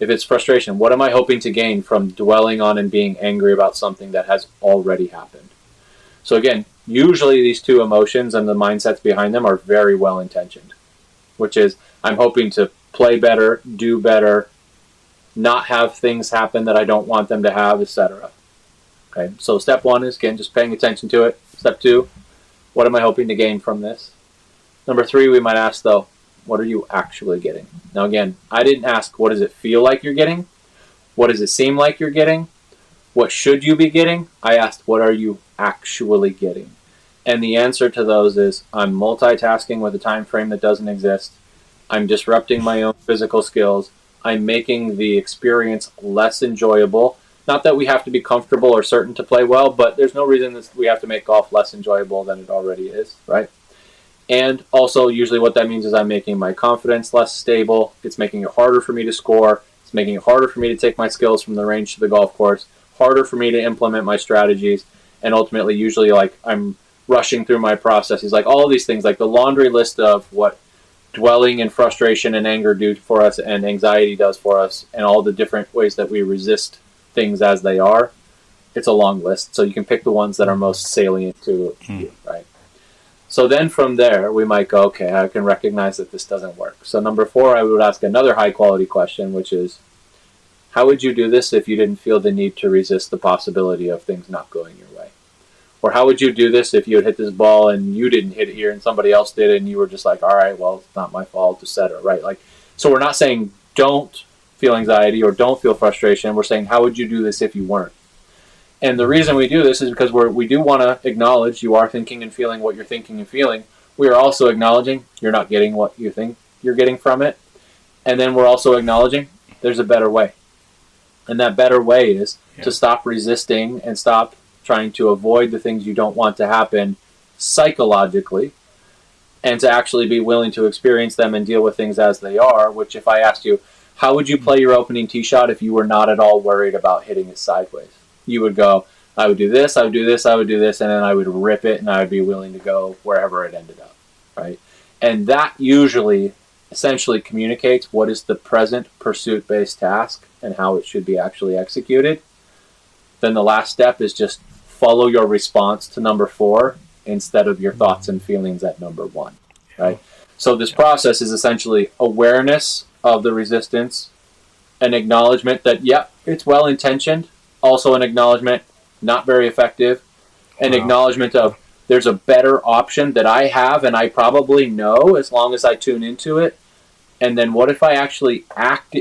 If it's frustration, what am I hoping to gain from dwelling on and being angry about something that has already happened? So again, usually these 2 emotions and the mindsets behind them are very well intentioned, which is, I'm hoping to play better, do better, not have things happen that I don't want them to have, etc. Okay, so step 1 is, again, just paying attention to it. Step 2, what am I hoping to gain from this? Number 3, we might ask, though, what are you actually getting? Now, again, I didn't ask, what does it feel like you're getting? What does it seem like you're getting? What should you be getting? I asked, what are you actually getting? And the answer to those is, I'm multitasking with a time frame that doesn't exist. I'm disrupting my own physical skills. I'm making the experience less enjoyable. Not that we have to be comfortable or certain to play well, but there's no reason that we have to make golf less enjoyable than it already is, right? And also, usually what that means is I'm making my confidence less stable. It's making it harder for me to score. It's making it harder for me to take my skills from the range to the golf course, harder for me to implement my strategies, and ultimately, usually, like, I'm rushing through my processes. Like, all of these things, like the laundry list of what dwelling and frustration and anger do for us and anxiety does for us, and all the different ways that we resist things as they are, it's a long list. So you can pick the ones that are most salient to you, right? So then from there, we might go, okay, I can recognize that this doesn't work. So number 4, I would ask another high-quality question, which is, how would you do this if you didn't feel the need to resist the possibility of things not going your way? Or how would you do this if you had hit this ball and you didn't hit it here and somebody else did it and you were just like, all right, well, it's not my fault, etc., right? Like, so we're not saying don't feel anxiety or don't feel frustration. We're saying, how would you do this if you weren't? And the reason we do this is because we do want to acknowledge you are thinking and feeling what you're thinking and feeling. We are also acknowledging you're not getting what you think you're getting from it. And then we're also acknowledging there's a better way. And that better way is to stop resisting and stop trying to avoid the things you don't want to happen psychologically, and to actually be willing to experience them and deal with things as they are, which if I asked you, how would you play your opening tee shot if you were not at all worried about hitting it sideways? You would go, I would do this, I would do this, I would do this, and then I would rip it and I would be willing to go wherever it ended up, right? And that usually essentially communicates what is the present pursuit-based task and how it should be actually executed. Then the last step is just follow your response to number 4 instead of your thoughts and feelings at number 1, right? So this process is essentially awareness of the resistance, an acknowledgement that, yep, it's well-intentioned, also an acknowledgement, not very effective, an acknowledgement of there's a better option that I have and I probably know as long as I tune into it. And then what if I actually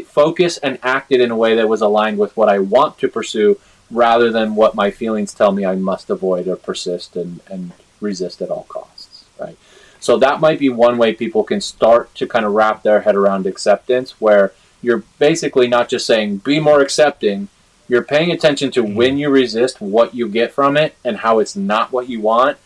focus and acted in a way that was aligned with what I want to pursue rather than what my feelings tell me I must avoid or persist and resist at all costs, right? So that might be one way people can start to kind of wrap their head around acceptance, where you're basically not just saying, be more accepting, you're paying attention to when you resist, what you get from it, and how it's not what you want,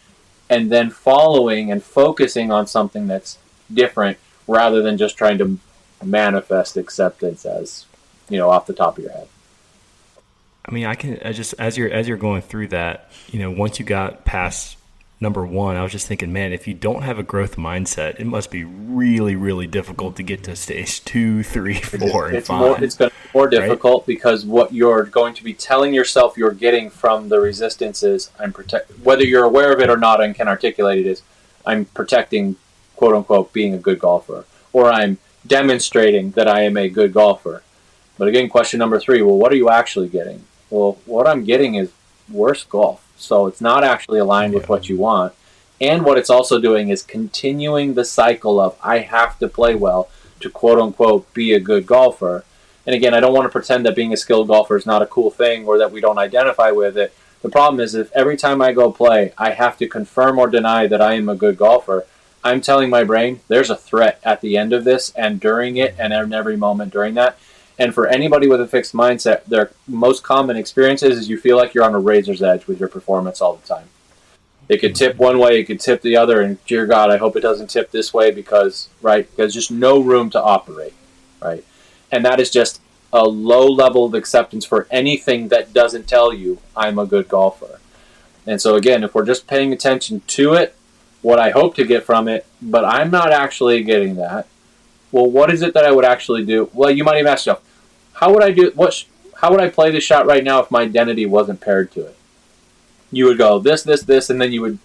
and then following and focusing on something that's different rather than just trying to manifest acceptance as, off the top of your head. I mean, I just as you're going through that, once you got past number one, I was just thinking, man, if you don't have a growth mindset, it must be really, really difficult to get to stage 2, 3, 4, and 5. It's going to be more difficult, right? Because what you're going to be telling yourself you're getting from the resistance is, whether you're aware of it or not and can articulate it, is I'm protecting, quote unquote, being a good golfer, or I'm demonstrating that I am a good golfer. But again, question number 3, well, what are you actually getting? Well, what I'm getting is worse golf. So it's not actually aligned with what you want. And what it's also doing is continuing the cycle of I have to play well to, quote unquote, be a good golfer. And again, I don't want to pretend that being a skilled golfer is not a cool thing or that we don't identify with it. The problem is if every time I go play, I have to confirm or deny that I am a good golfer, I'm telling my brain there's a threat at the end of this and during it and in every moment during that. And for anybody with a fixed mindset, their most common experiences is you feel like you're on a razor's edge with your performance all the time. It could tip one way, it could tip the other, and dear God, I hope it doesn't tip this way because just no room to operate, right? And that is just a low level of acceptance for anything that doesn't tell you I'm a good golfer. And so again, if we're just paying attention to it, what I hope to get from it, but I'm not actually getting that, well, what is it that I would actually do? Well, you might even ask yourself, how would I play this shot right now if my identity wasn't paired to it? You would go this, and then you would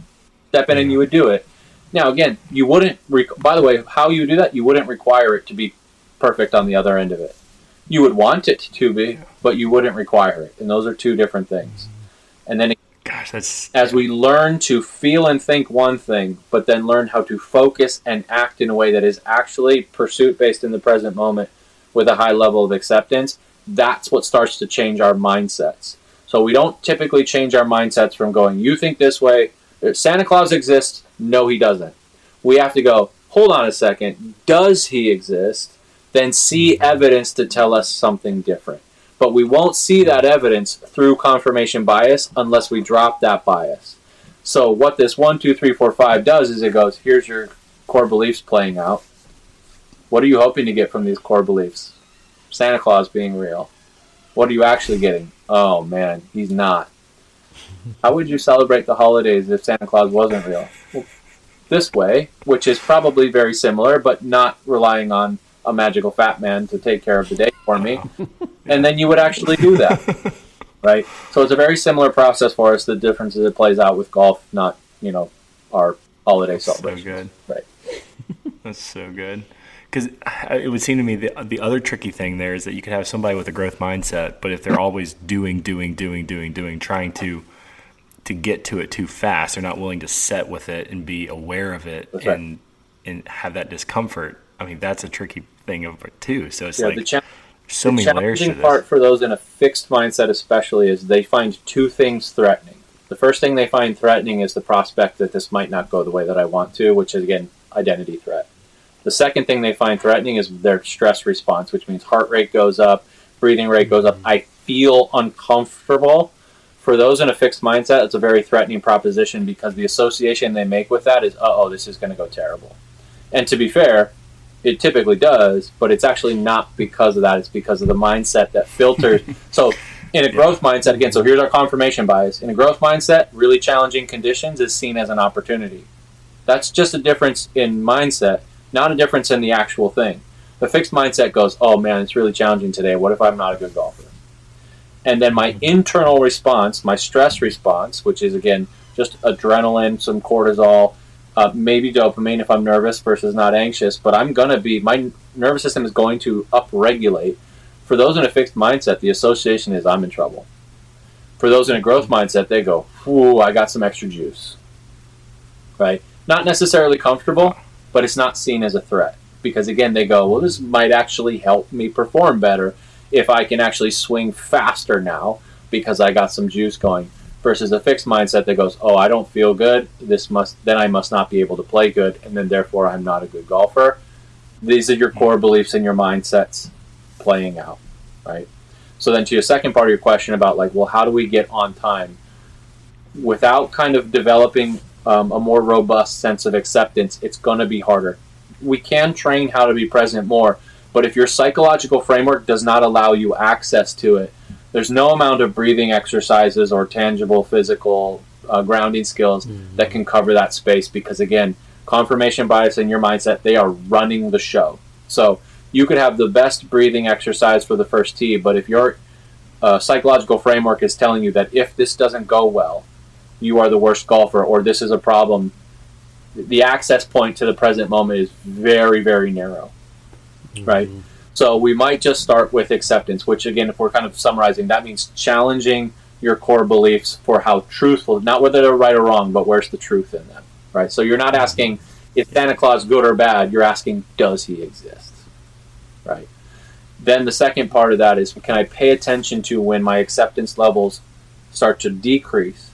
step in and you would do it. Now, again, you wouldn't, by the way, how you do that, you wouldn't require it to be perfect on the other end of it. You would want it to be, but you wouldn't require it. And those are two different things. And then as we learn to feel and think one thing, but then learn how to focus and act in a way that is actually pursuit-based in the present moment with a high level of acceptance, that's what starts to change our mindsets. So we don't typically change our mindsets from going, you think this way, Santa Claus exists, no he doesn't. We have to go, hold on a second, does he exist? Then see evidence to tell us something different. But we won't see that evidence through confirmation bias unless we drop that bias. So what this 1, 2, 3, 4, 5 does is it goes, here's your core beliefs playing out. What are you hoping to get from these core beliefs? Santa Claus being real. What are you actually getting? Oh man, he's not. How would you celebrate the holidays if Santa Claus wasn't real? Well, this way, which is probably very similar, but not relying on a magical fat man to take care of the day for me. And then you would actually do that, right? So it's a very similar process for us. The difference is it plays out with golf, not, our holiday celebration. So good. Right. That's so good. Because it would seem to me the other tricky thing there is that you could have somebody with a growth mindset, but if they're always doing, trying to get to it too fast, they're not willing to set with it and be aware of it and have that discomfort. I mean, that's a tricky thing of it too. So it's so many layers to this. The challenging part for those in a fixed mindset especially is they find two things threatening. The first thing they find threatening is the prospect that this might not go the way that I want to, which is, again, identity threat. The second thing they find threatening is their stress response, which means heart rate goes up, breathing rate goes up. I feel uncomfortable. For those in a fixed mindset, it's a very threatening proposition because the association they make with that is, this is going to go terrible. And to be fair, it typically does, but it's actually not because of that. It's because of the mindset that filters. So in a growth mindset, again, so here's our confirmation bias. In a growth mindset, really challenging conditions is seen as an opportunity. That's just a difference in mindset, not a difference in the actual thing. The fixed mindset goes, oh man, it's really challenging today. What if I'm not a good golfer? And then my internal response, my stress response, which is, again, just adrenaline, some cortisol, maybe dopamine if I'm nervous versus not anxious, but my nervous system is going to upregulate. For those in a fixed mindset, the association is I'm in trouble. For those in a growth mindset, they go, I got some extra juice. Right? Not necessarily comfortable, but it's not seen as a threat. Because again, they go, well, this might actually help me perform better if I can actually swing faster now because I got some juice going. Versus a fixed mindset that goes, I don't feel good, then I must not be able to play good, and then therefore I'm not a good golfer. These are your core beliefs and your mindsets playing out, right? So then to your second part of your question about how do we get on time? Without kind of developing a more robust sense of acceptance, it's going to be harder. We can train how to be present more, but if your psychological framework does not allow you access to it, there's no amount of breathing exercises or tangible physical grounding skills that can cover that space, because again, confirmation bias and your mindset, they are running the show. So you could have the best breathing exercise for the first tee, but if your psychological framework is telling you that if this doesn't go well, you are the worst golfer, or this is a problem, the access point to the present moment is very, very narrow, right? So we might just start with acceptance, which again, if we're kind of summarizing, that means challenging your core beliefs for how truthful, not whether they're right or wrong, but where's the truth in them, right? So you're not asking, is Santa Claus good or bad? You're asking, does he exist, right? Then the second part of that is, can I pay attention to when my acceptance levels start to decrease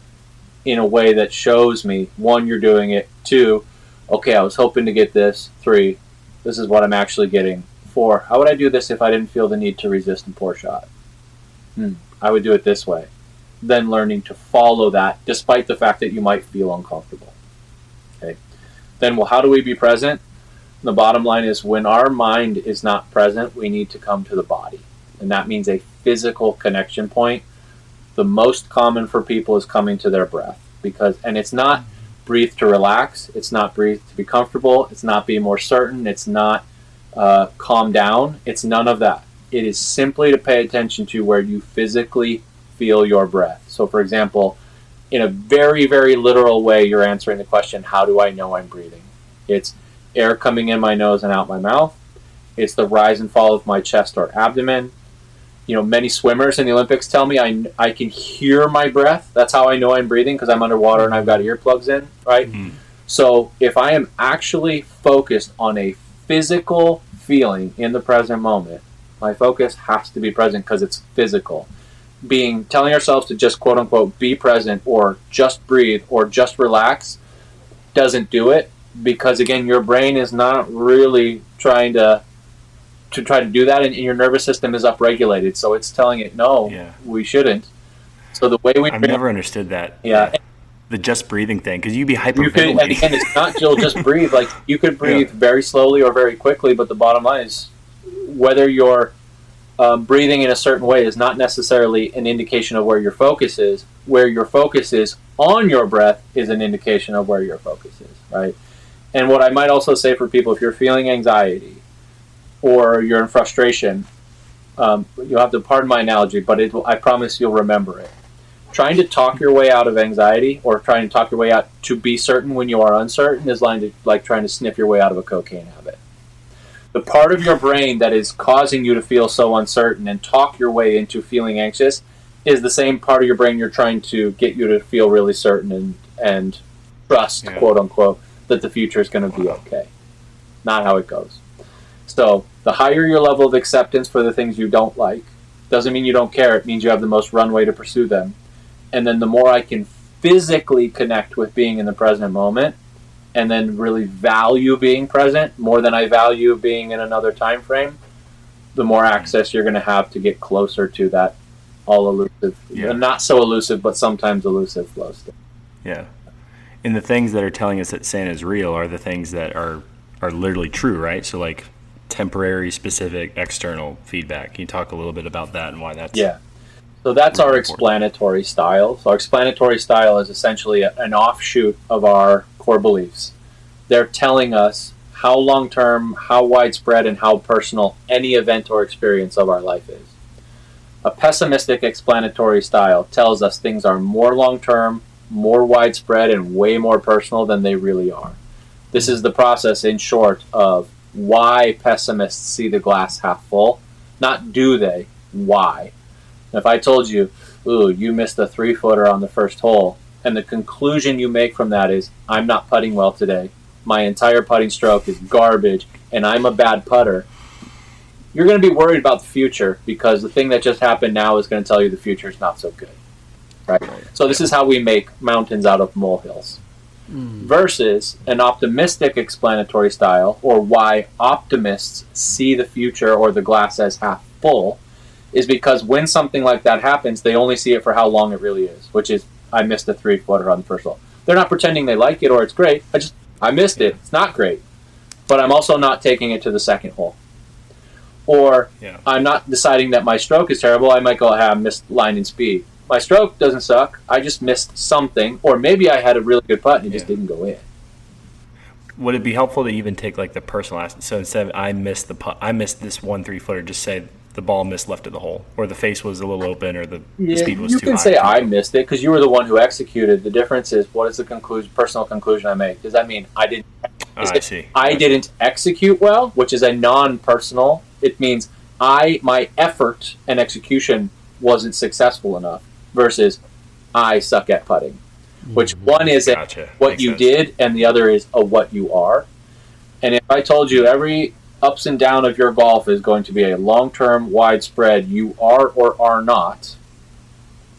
in a way that shows me, one, you're doing it, two, okay, I was hoping to get this, three, this is what I'm actually getting, four, how would I do this if I didn't feel the need to resist and poor shot? I would do it this way. Then learning to follow that despite the fact that you might feel uncomfortable. Okay. Then, well, how do we be present? The bottom line is, when our mind is not present, we need to come to the body. And that means a physical connection point. The most common for people is coming to their breath, and it's not breathe to relax, it's not breathe to be comfortable, it's not be more certain, it's not calm down, it's none of that. It is simply to pay attention to where you physically feel your breath. So for example, in a very, very literal way, you're answering the question, how do I know I'm breathing? It's air coming in my nose and out my mouth. It's the rise and fall of my chest or abdomen. Many swimmers in the Olympics tell me I can hear my breath. That's how I know I'm breathing, because I'm underwater and I've got earplugs in, right? So if I am actually focused on a physical feeling in the present moment, my focus has to be present because it's physical. Telling ourselves to just quote unquote be present or just breathe or just relax doesn't do it, because again, your brain is not really trying to do that, and your nervous system is upregulated, so it's telling it no, we shouldn't. So the way I've never understood that. The just breathing thing, because you'd be hyperventilating. And again, it's not just breathe. Like, you could breathe very slowly or very quickly, but the bottom line is, whether you're breathing in a certain way is not necessarily an indication of where your focus is. Where your focus is on your breath is an indication of where your focus is, right? And what I might also say for people, if you're feeling anxiety or you're in frustration, you'll have to pardon my analogy, but I promise you'll remember it. Trying to talk your way out of anxiety, or trying to talk your way out to be certain when you are uncertain, is like trying to sniff your way out of a cocaine habit. The part of your brain that is causing you to feel so uncertain and talk your way into feeling anxious is the same part of your brain you're trying to get you to feel really certain and trust, quote unquote, that the future is going to be okay. Not how it goes. So the higher your level of acceptance for the things you don't like, doesn't mean you don't care, it means you have the most runway to pursue them. And then the more I can physically connect with being in the present moment, and then really value being present more than I value being in another time frame, the more access you're going to have to get closer to that all elusive, not so elusive, but sometimes elusive flow state. Yeah. And the things that are telling us that Santa is real are the things that are literally true, right? So like temporary, specific, external feedback. Can you talk a little bit about that and why that's... Yeah. So that's our explanatory style. So our explanatory style is essentially an offshoot of our core beliefs. They're telling us how long-term, how widespread, and how personal any event or experience of our life is. A pessimistic explanatory style tells us things are more long-term, more widespread, and way more personal than they really are. This is the process, in short, of why pessimists see the glass half full. Not do they, why. If I told you, ooh, you missed a 3-footer on the first hole, and the conclusion you make from that is, I'm not putting well today, my entire putting stroke is garbage, and I'm a bad putter, you're going to be worried about the future, because the thing that just happened now is going to tell you the future is not so good. Right? So this is how we make mountains out of molehills. Versus an optimistic explanatory style, or why optimists see the future or the glass as half full, is because when something like that happens, they only see it for how long it really is, which is, I missed a 3-footer on the first hole. They're not pretending they like it or it's great. I missed it. It's not great. But I'm also not taking it to the second hole. Or I'm not deciding that my stroke is terrible. I might go, I missed line and speed. My stroke doesn't suck. I just missed something. Or maybe I had a really good putt and it just didn't go in. Would it be helpful to even take like the personal aspect? So instead of I missed the putt, I missed this 1 3-footer, just say the ball missed left of the hole, or the face was a little open, or the speed was too high. You can say I missed it because you were the one who executed. The difference is, what is the personal conclusion I make? Does that mean I didn't? I didn't execute well, which is a non-personal. It means my effort and execution wasn't successful enough. Versus I suck at putting. Which one is what you did, and the other is a what you are. And if I told you every ups and down of your golf is going to be a long-term, widespread, you are or are not,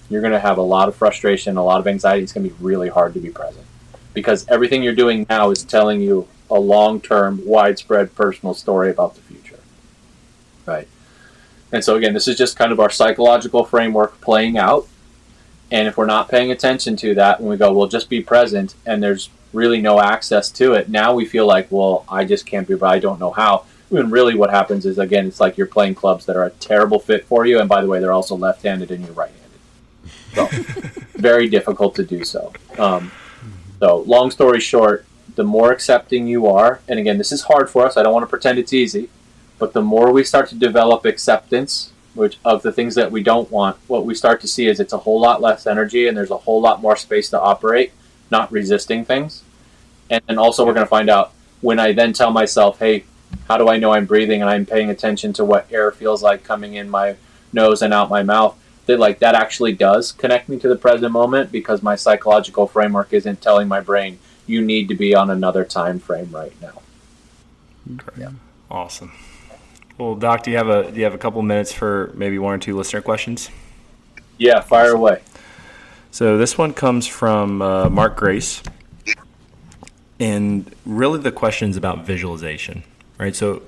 you're going to have a lot of frustration, a lot of anxiety. It's going to be really hard to be present. Because everything you're doing now is telling you a long-term, widespread personal story about the future. Right? And so again, this is just kind of our psychological framework playing out. And if we're not paying attention to that, when we go, well, just be present, and there's really no access to it, now we feel like, well, I just can't be, but I don't know how. When really what happens is, again, it's like you're playing clubs that are a terrible fit for you, and by the way, they're also left-handed and you're right-handed. So, very difficult to do so. So, long story short, the more accepting you are, and again, this is hard for us, I don't want to pretend it's easy, but the more we start to develop acceptance, which of the things that we don't want, what we start to see is it's a whole lot less energy and there's a whole lot more space to operate, not resisting things. And then also we're going to find out when I then tell myself, hey, how do I know I'm breathing and I'm paying attention to what air feels like coming in my nose and out my mouth, that actually does connect me to the present moment because my psychological framework isn't telling my brain, you need to be on another time frame right now. Okay. Yeah. Awesome. Well, Doc, do you have a couple minutes for maybe 1 or 2 listener questions? Yeah, fire away. So this one comes from Mark Grace, and really the question's about visualization, right? So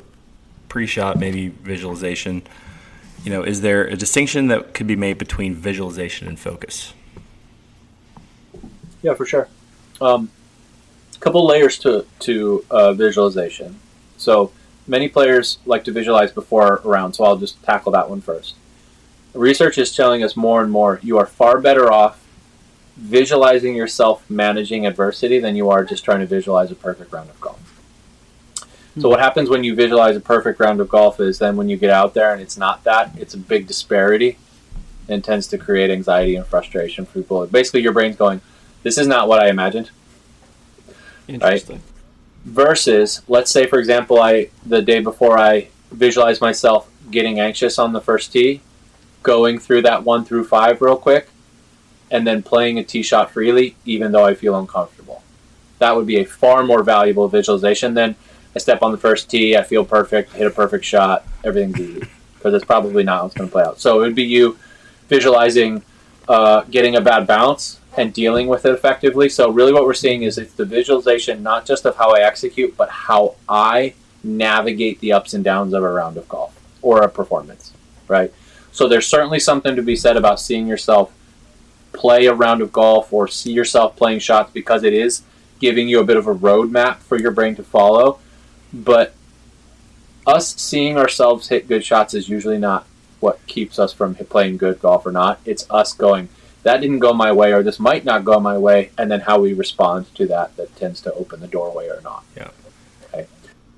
pre-shot, maybe visualization. Is there a distinction that could be made between visualization and focus? Yeah, for sure. A couple layers to visualization. So many players like to visualize before a round, so I'll just tackle that one first. Research is telling us more and more you are far better off visualizing yourself managing adversity than you are just trying to visualize a perfect round of golf. So what happens when you visualize a perfect round of golf is then when you get out there and it's not that, it's a big disparity and tends to create anxiety and frustration for people. Basically, your brain's going, this is not what I imagined. Interesting. Right? Versus, let's say, for example, the day before I visualize myself getting anxious on the first tee, going through that 1 through 5 real quick, and then playing a tee shot freely, even though I feel uncomfortable. That would be a far more valuable visualization than I step on the first tee, I feel perfect, hit a perfect shot, everything's easy. Because it's probably not how it's going to play out. So it would be you visualizing getting a bad bounce and dealing with it effectively. So really what we're seeing is it's the visualization not just of how I execute, but how I navigate the ups and downs of a round of golf or a performance, right? So there's certainly something to be said about seeing yourself play a round of golf or see yourself playing shots because it is giving you a bit of a roadmap for your brain to follow. But us seeing ourselves hit good shots is usually not what keeps us from playing good golf or not. It's us going, that didn't go my way, or this might not go my way, and then how we respond to that tends to open the doorway or not. Yeah. Okay.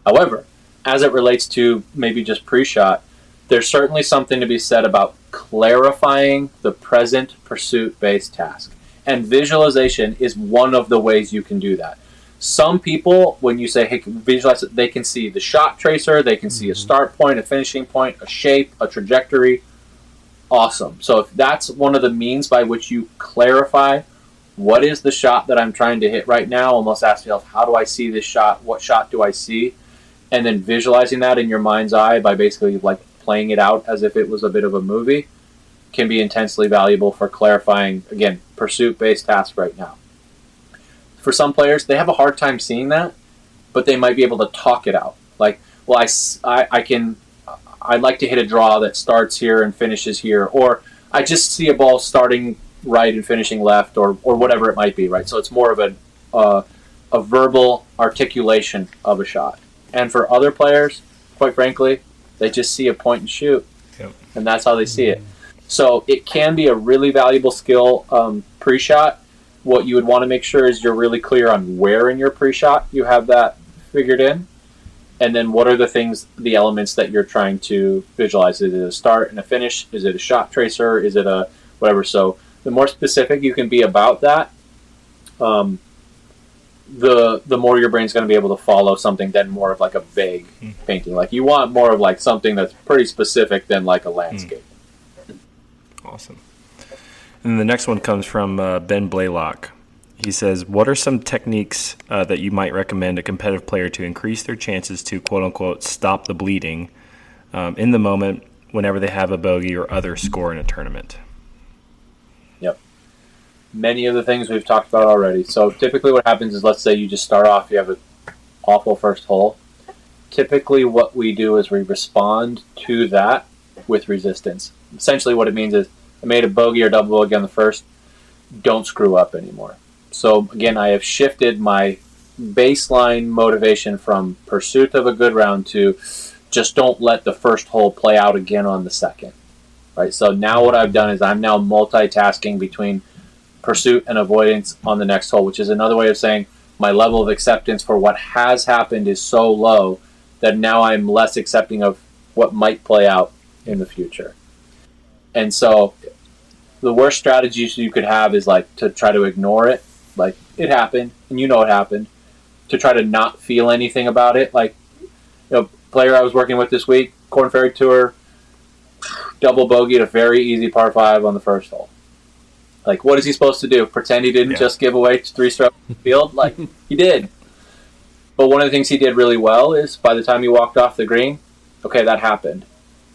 However, as it relates to maybe just pre-shot, there's certainly something to be said about clarifying the present pursuit-based task. And visualization is one of the ways you can do that. Some people, when you say, hey, visualize it, they can see the shot tracer, they can see a start point, a finishing point, a shape, a trajectory. Awesome. So if that's one of the means by which you clarify what is the shot that I'm trying to hit right now, almost ask yourself, how do I see this shot? What shot do I see? And then visualizing that in your mind's eye by basically like playing it out as if it was a bit of a movie can be intensely valuable for clarifying, again, pursuit-based tasks right now. For some players, they have a hard time seeing that, but they might be able to talk it out. Like, well, I'd like to hit a draw that starts here and finishes here, or I just see a ball starting right and finishing left, or whatever it might be, right? So it's more of a verbal articulation of a shot. And for other players, quite frankly, they just see a point and shoot, and that's how they see it. So it can be a really valuable skill pre-shot. What you would want to make sure is you're really clear on where in your pre-shot you have that figured in, and then what are the elements that you're trying to visualize. Is it a start and a finish? Is it a shot tracer? Is it a whatever? So the more specific you can be about that, the more your brain's going to be able to follow something than more of like a vague painting. Like you want more of like something that's pretty specific than like a landscape. Awesome. And the next one comes from Ben Blaylock. He says, what are some techniques that you might recommend a competitive player to increase their chances to, quote unquote, stop the bleeding in the moment whenever they have a bogey or other score in a tournament? Yep. Many of the things we've talked about already. So typically what happens is, let's say you just start off, you have an awful first hole. Typically what we do is we respond to that with resistance. Essentially what it means is, I made a bogey or double bogey on the first, don't screw up anymore. So again, I have shifted my baseline motivation from pursuit of a good round to just don't let the first hole play out again on the second. Right? So now what I've done is I'm now multitasking between pursuit and avoidance on the next hole, which is another way of saying my level of acceptance for what has happened is so low that now I'm less accepting of what might play out in the future. And so the worst strategies you could have is like to try to ignore it. Like it happened and you know it happened. To try to not feel anything about it. Like, player I was working with this week, Corn Ferry Tour, double bogeyed a very easy par 5 on the first hole. Like, what is he supposed to do? Pretend he didn't just give away 3 strokes in the field? Like, he did. But one of the things he did really well is by the time he walked off the green, okay, that happened.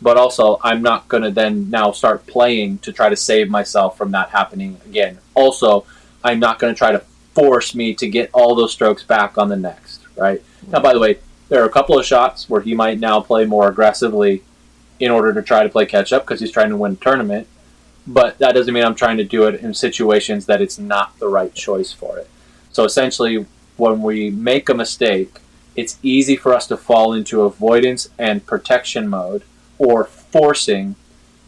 But also, I'm not going to then now start playing to try to save myself from that happening again. Also, I'm not going to try to force me to get all those strokes back on the next, right? Now, by the way, there are a couple of shots where he might now play more aggressively in order to try to play catch-up because he's trying to win a tournament. But that doesn't mean I'm trying to do it in situations that it's not the right choice for it. So essentially, when we make a mistake, it's easy for us to fall into avoidance and protection mode or forcing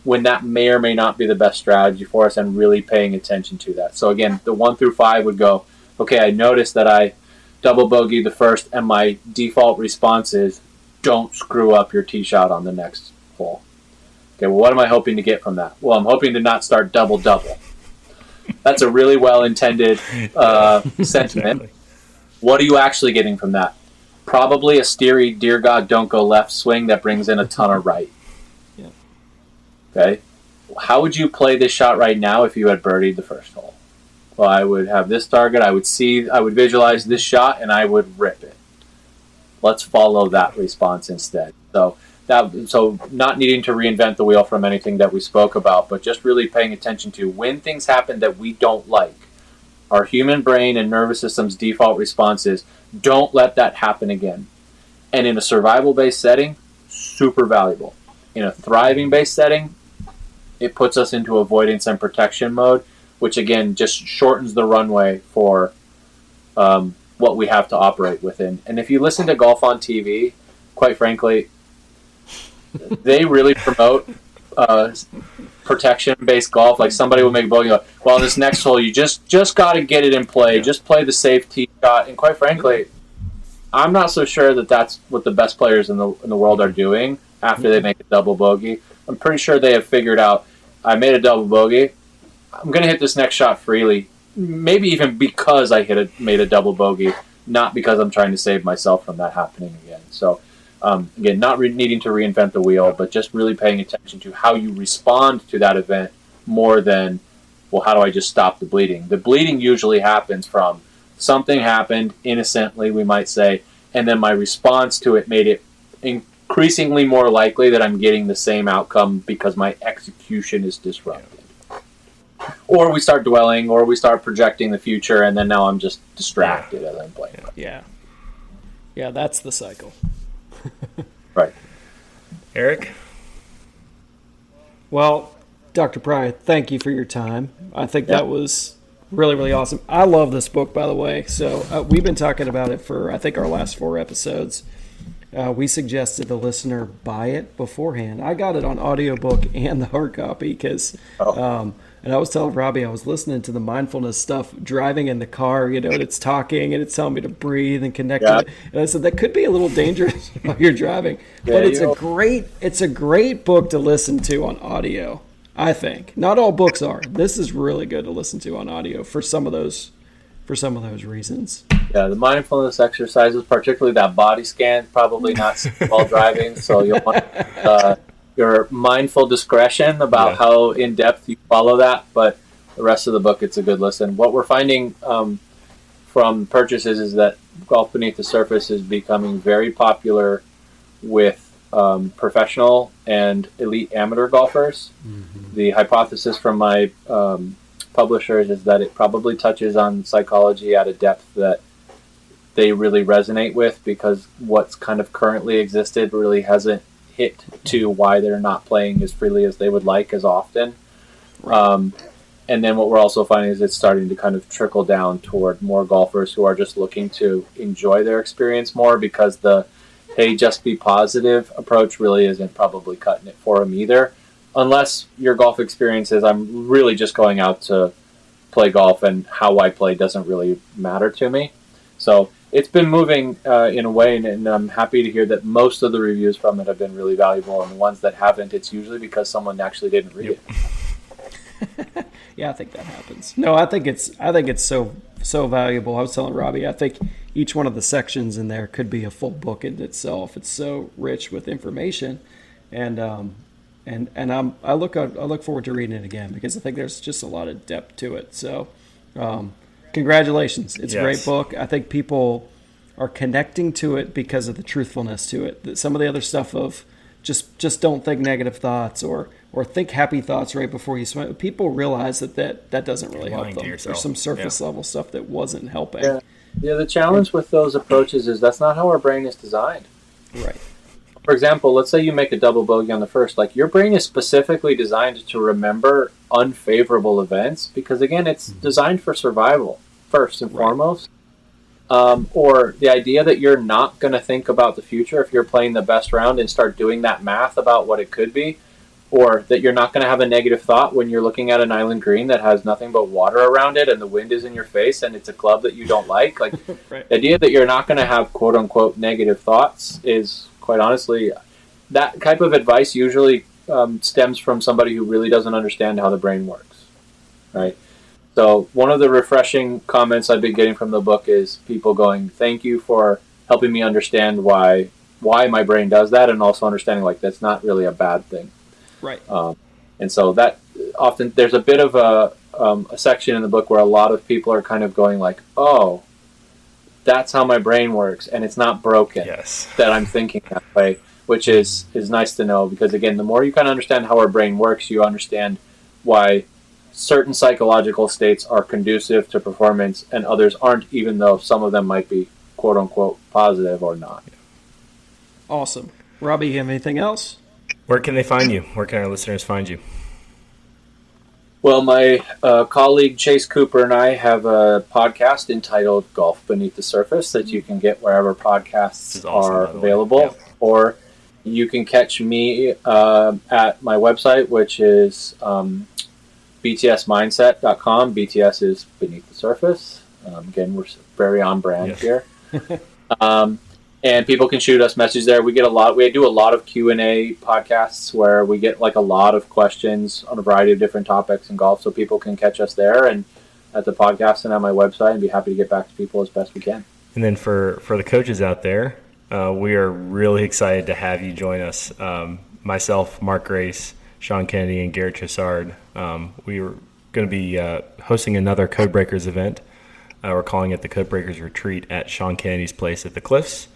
when that may or may not be the best strategy for us, and really paying attention to that. So again, the 1 through 5 would go, okay, I noticed that I double bogeyed the first and my default response is don't screw up your tee shot on the next hole. Okay, well, what am I hoping to get from that? Well, I'm hoping to not start double-double. That's a really well-intended sentiment. Exactly. What are you actually getting from that? Probably a steery, dear God, don't go left swing that brings in a ton of right. Yeah. Okay? How would you play this shot right now if you had birdied the first hole? Well, I would have this target, I would visualize this shot, and I would rip it. Let's follow that response instead. So not needing to reinvent the wheel from anything that we spoke about, but just really paying attention to when things happen that we don't like. Our human brain and nervous system's default response is, don't let that happen again. And in a survival-based setting, super valuable. In a thriving-based setting, it puts us into avoidance and protection mode, which again just shortens the runway for what we have to operate within. And if you listen to golf on TV, quite frankly, they really promote protection-based golf. Like somebody will make a bogey, well, this next hole, you just got to get it in play. Yeah. Just play the safe tee shot. And quite frankly, I'm not so sure that that's what the best players in the world are doing after they make a double bogey. I'm pretty sure they have figured out, I made a double bogey, I'm going to hit this next shot freely. Maybe even because I made a double bogey, not because I'm trying to save myself from that happening again. So, again, not needing to reinvent the wheel, but just really paying attention to how you respond to that event more than, well, how do I just stop the bleeding? The bleeding usually happens from something happened innocently, we might say, and then my response to it made it increasingly more likely that I'm getting the same outcome because my execution is disrupted. Or we start dwelling, or we start projecting the future, and then now I'm just distracted as I'm playing. Yeah, that's the cycle. Right. Eric? Well, Dr. Pryor, thank you for your time. I think that was really, really awesome. I love this book, by the way. So we've been talking about it for, I think, our last 4 episodes. We suggested the listener buy it beforehand. I got it on audiobook and the hard copy because, and I was telling Robbie, I was listening to the mindfulness stuff driving in the car, and it's talking and it's telling me to breathe and connect to it. And I said, that could be a little dangerous while you're driving, but it's a great book to listen to on audio. I think not all books are. This is really good to listen to on audio for some of those reasons. Yeah, the mindfulness exercises, particularly that body scan, probably not while driving. So you'll want your mindful discretion about how in depth you follow that. But the rest of the book, it's a good listen. What we're finding from purchases is that Golf Beneath the Surface is becoming very popular with professional and elite amateur golfers. Mm-hmm. The hypothesis from my publishers is that it probably touches on psychology at a depth that they really resonate with, because what's kind of currently existed really hasn't hit to why they're not playing as freely as they would like as often. Right. And then what we're also finding is it's starting to kind of trickle down toward more golfers who are just looking to enjoy their experience more, because the hey, just be positive approach really isn't probably cutting it for them either. Unless your golf experience is, I'm really just going out to play golf and how I play doesn't really matter to me. So it's been moving in a way, and I'm happy to hear that most of the reviews from it have been really valuable, and the ones that haven't, it's usually because someone actually didn't read it. Yeah, I think that happens. No, I think it's so valuable. I was telling Robbie, I think each one of the sections in there could be a full book in itself. It's so rich with information, and I look forward to reading it again, because I think there's just a lot of depth to it. So, congratulations! It's a great book. I think people are connecting to it because of the truthfulness to it. Some of the other stuff of just don't think negative thoughts or think happy thoughts right before you swim. People realize that doesn't really help them. There's some surface level stuff that wasn't helping. Yeah. The challenge with those approaches is that's not how our brain is designed. Right. For example, let's say you make a double bogey on the first. Like, your brain is specifically designed to remember unfavorable events because, again, it's designed for survival first and foremost. Or the idea that you're not going to think about the future if you're playing the best round and start doing that math about what it could be, or that you're not going to have a negative thought when you're looking at an island green that has nothing but water around it and the wind is in your face and it's a club that you don't like. Like, right. The idea that you're not going to have quote-unquote negative thoughts is, quite honestly, that type of advice usually stems from somebody who really doesn't understand how the brain works, right? So one of the refreshing comments I've been getting from the book is people going, thank you for helping me understand why my brain does that, and also understanding, like, that's not really a bad thing. Right. And so that often there's a bit of a section in the book where a lot of people are kind of going like, oh, that's how my brain works, and it's not broken that I'm thinking that way, which is nice to know, because, again, the more you kind of understand how our brain works, you understand why certain psychological states are conducive to performance and others aren't, even though some of them might be quote-unquote positive or not. Awesome. Robbie, you have anything else? Where can they find you? Where can our listeners find you? Well, my colleague Chase Cooper and I have a podcast entitled Golf Beneath the Surface that you can get wherever podcasts are available. Yeah. Or you can catch me at my website, which is btsmindset.com. BTS is Beneath the Surface. Again, we're very on brand here. And people can shoot us messages there. We do a lot of Q&A podcasts where we get like a lot of questions on a variety of different topics in golf, so people can catch us there and at the podcast and on my website, and be happy to get back to people as best we can. And then for the coaches out there, we are really excited to have you join us. Myself, Mark Grace, Sean Kennedy, and Garrett Tressard. We are going to be hosting another Codebreakers event. We're calling it the Codebreakers Retreat at Sean Kennedy's place at the Cliffs,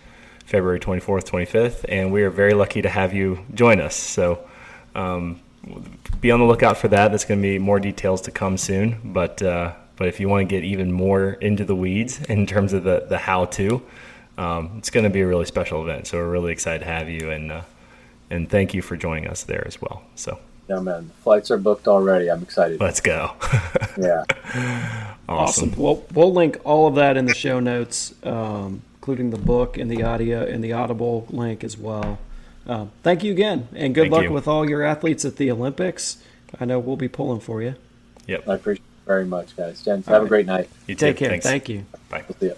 February 24th, 25th, and we are very lucky to have you join us. So be on the lookout for that. There's going to be more details to come soon, but if you want to get even more into the weeds in terms of the how-to, it's going to be a really special event. So we're really excited to have you, and thank you for joining us there as well. So Yeah, man. The flights are booked already. I'm excited. Let's go. Yeah. Awesome. Well, we'll link all of that in the show notes, including the book and the audio and the Audible link as well. Thank you again, and good luck with all your athletes at the Olympics. I know we'll be pulling for you. Yep. I appreciate it very much, guys. Gents, have a great night. You too. Take care. Thanks. Thank you. Bye. We'll see you.